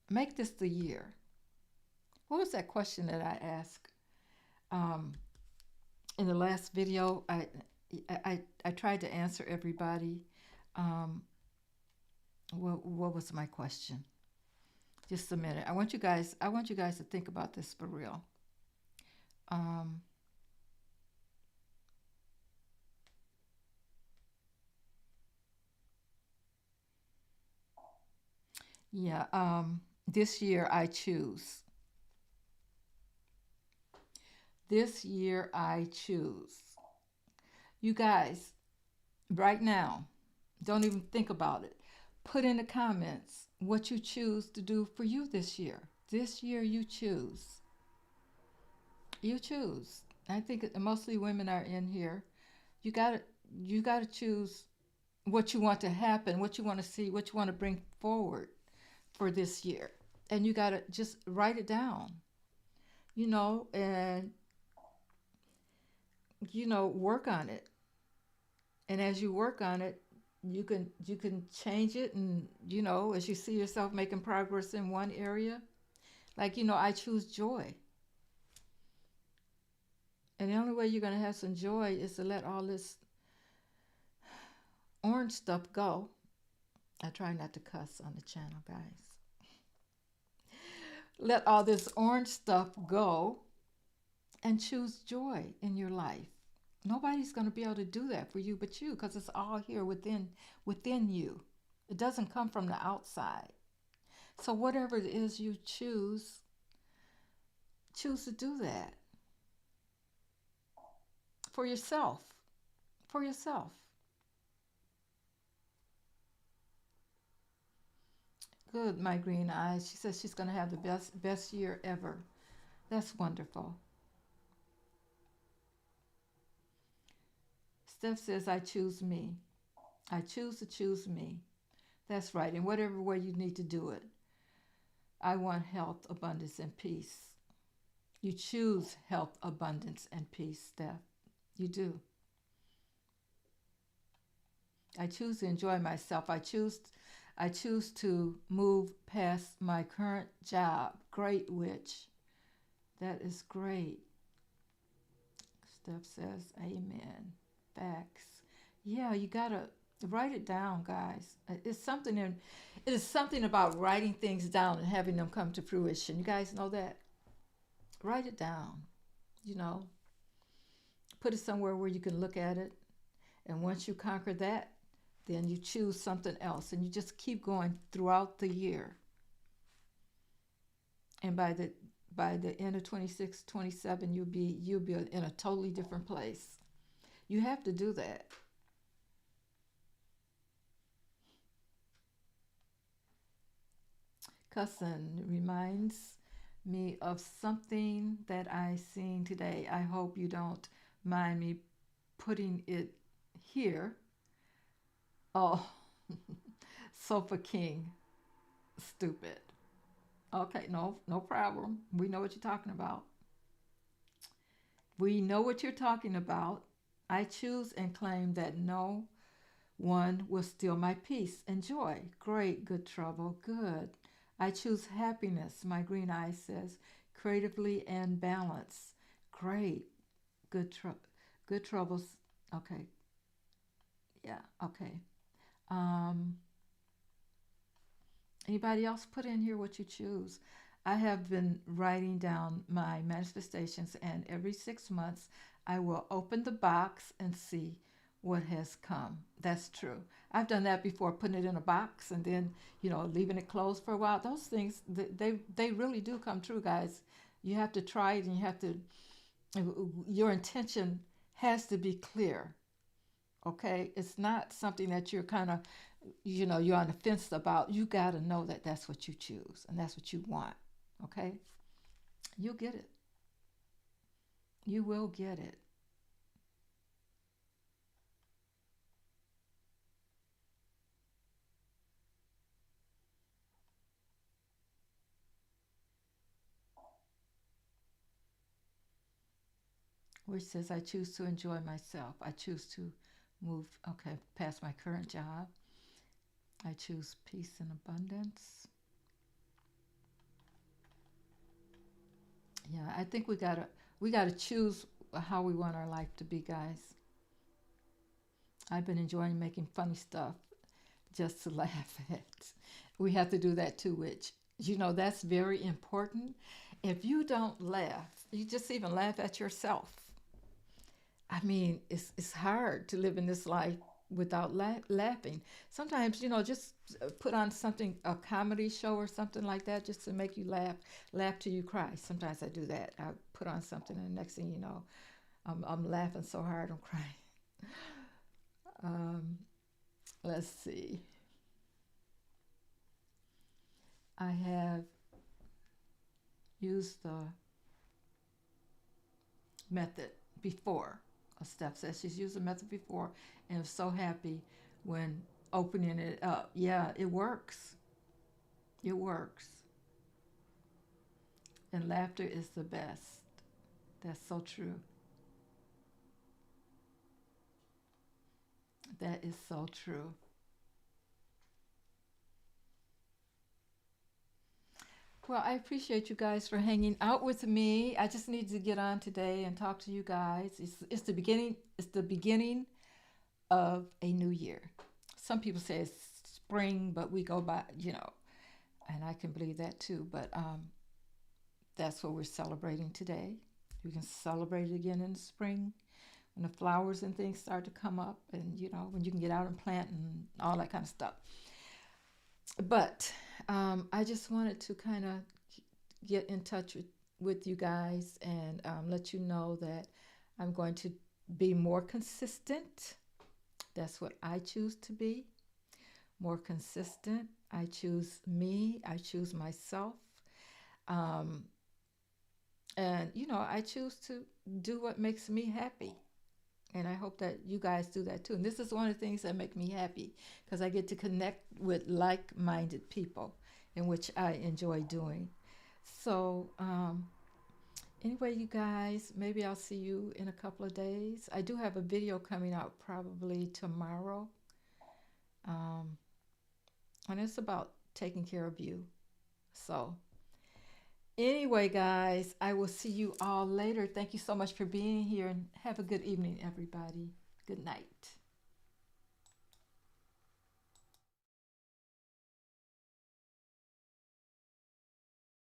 A: make this the year. What was that question that I asked um, in the last video? I tried to answer everybody. Um, what was my question? Just a minute. I want you guys to think about this for real. Um, yeah. This year I choose. This year I choose. You guys, right now, don't even think about it. Put in the comments what you choose to do for you this year. This year you choose. You choose. I think mostly women are in here. You got to you got to choose what you want to happen, what you want to see, what you want to bring forward for this year. And you got to just write it down. And work on it. And as you work on it, you can change it, and as you see yourself making progress in one area, like I choose joy. And the only way you're going to have some joy is to let all this orange stuff go. I try not to cuss on the channel, guys. Let all this orange stuff go and choose joy in your life. Nobody's going to be able to do that for you but you, because it's all here within you. It doesn't come from the outside. So whatever it is you choose to do that for yourself. For yourself. Good, my green eyes. She says she's going to have the best year ever. That's wonderful. Steph says, I choose me. I choose to choose me. That's right. In whatever way you need to do it. I want health, abundance, and peace. You choose health, abundance, and peace, Steph. You do. I choose to enjoy myself. I choose to move past my current job. Great witch. That is great. Steph says, Amen. Facts. Yeah, you gotta write it down, guys. It is something about writing things down and having them come to fruition. You guys know that? Write it down. You know, put it somewhere where you can look at it. And once you conquer that, then you choose something else and you just keep going throughout the year. And by the end of 26, 27, you'll be in a totally different place. You have to do that. Cousin reminds me of something that I seen today. I hope you don't mind me putting it here. Oh, Sofa King, stupid. Okay, no, no problem. We know what you're talking about. We know what you're talking about. I choose and claim that no one will steal my peace and joy. Great, good trouble, good. I choose happiness, my green eye says, creatively and balance. Great, good troubles. Okay, yeah, okay. Um, Anybody else put in here what you choose? I have been writing down my manifestations, and every 6 months I will open the box and see what has come. That's true. I've done that before, putting it in a box and then leaving it closed for a while. Those things they really do come true, guys. You have to try it, and you have to. Your intention has to be clear. Okay, it's not something that you're kind of you're on the fence about. You got to know that that's what you choose and that's what you want. Okay, you'll get it. You will get it. Which says, I choose to enjoy myself. I choose to move, okay, past my current job. I choose peace and abundance. Yeah, I think we gotta choose how we want our life to be, guys. I've been enjoying making funny stuff just to laugh at. We have to do that too, which that's very important. If you don't laugh, you just even laugh at yourself. I mean, it's hard to live in this life without laughing. Sometimes, just put on something, a comedy show or something like that, just to make you laugh till you cry. Sometimes I do that. I put on something, and the next thing you know, I'm laughing so hard I'm crying. Um, let's see. I have used the method before. Steph says she's used the method before and is so happy when opening it up. Yeah, it works. It works. And laughter is the best. That's so true. That is so true. Well, I appreciate you guys for hanging out with me. I just needed to get on today and talk to you guys. It's the beginning. It's the beginning of a new year. Some people say it's spring, but we go by, and I can believe that too. But that's what we're celebrating today. We can celebrate it again in the spring when the flowers and things start to come up, and when you can get out and plant and all that kind of stuff. But I just wanted to kind of get in touch with you guys and let you know that I'm going to be more consistent. That's what I choose to be, more consistent. I choose me. I choose myself. Um, And, I choose to do what makes me happy. And I hope that you guys do that too. And this is one of the things that make me happy because I get to connect with like minded people, in which I enjoy doing. So, anyway, you guys, maybe I'll see you in a couple of days. I do have a video coming out probably tomorrow. Um, and it's about taking care of you. So, anyway, guys, I will see you all later. Thank you so much for being here and have a good evening, everybody. Good night.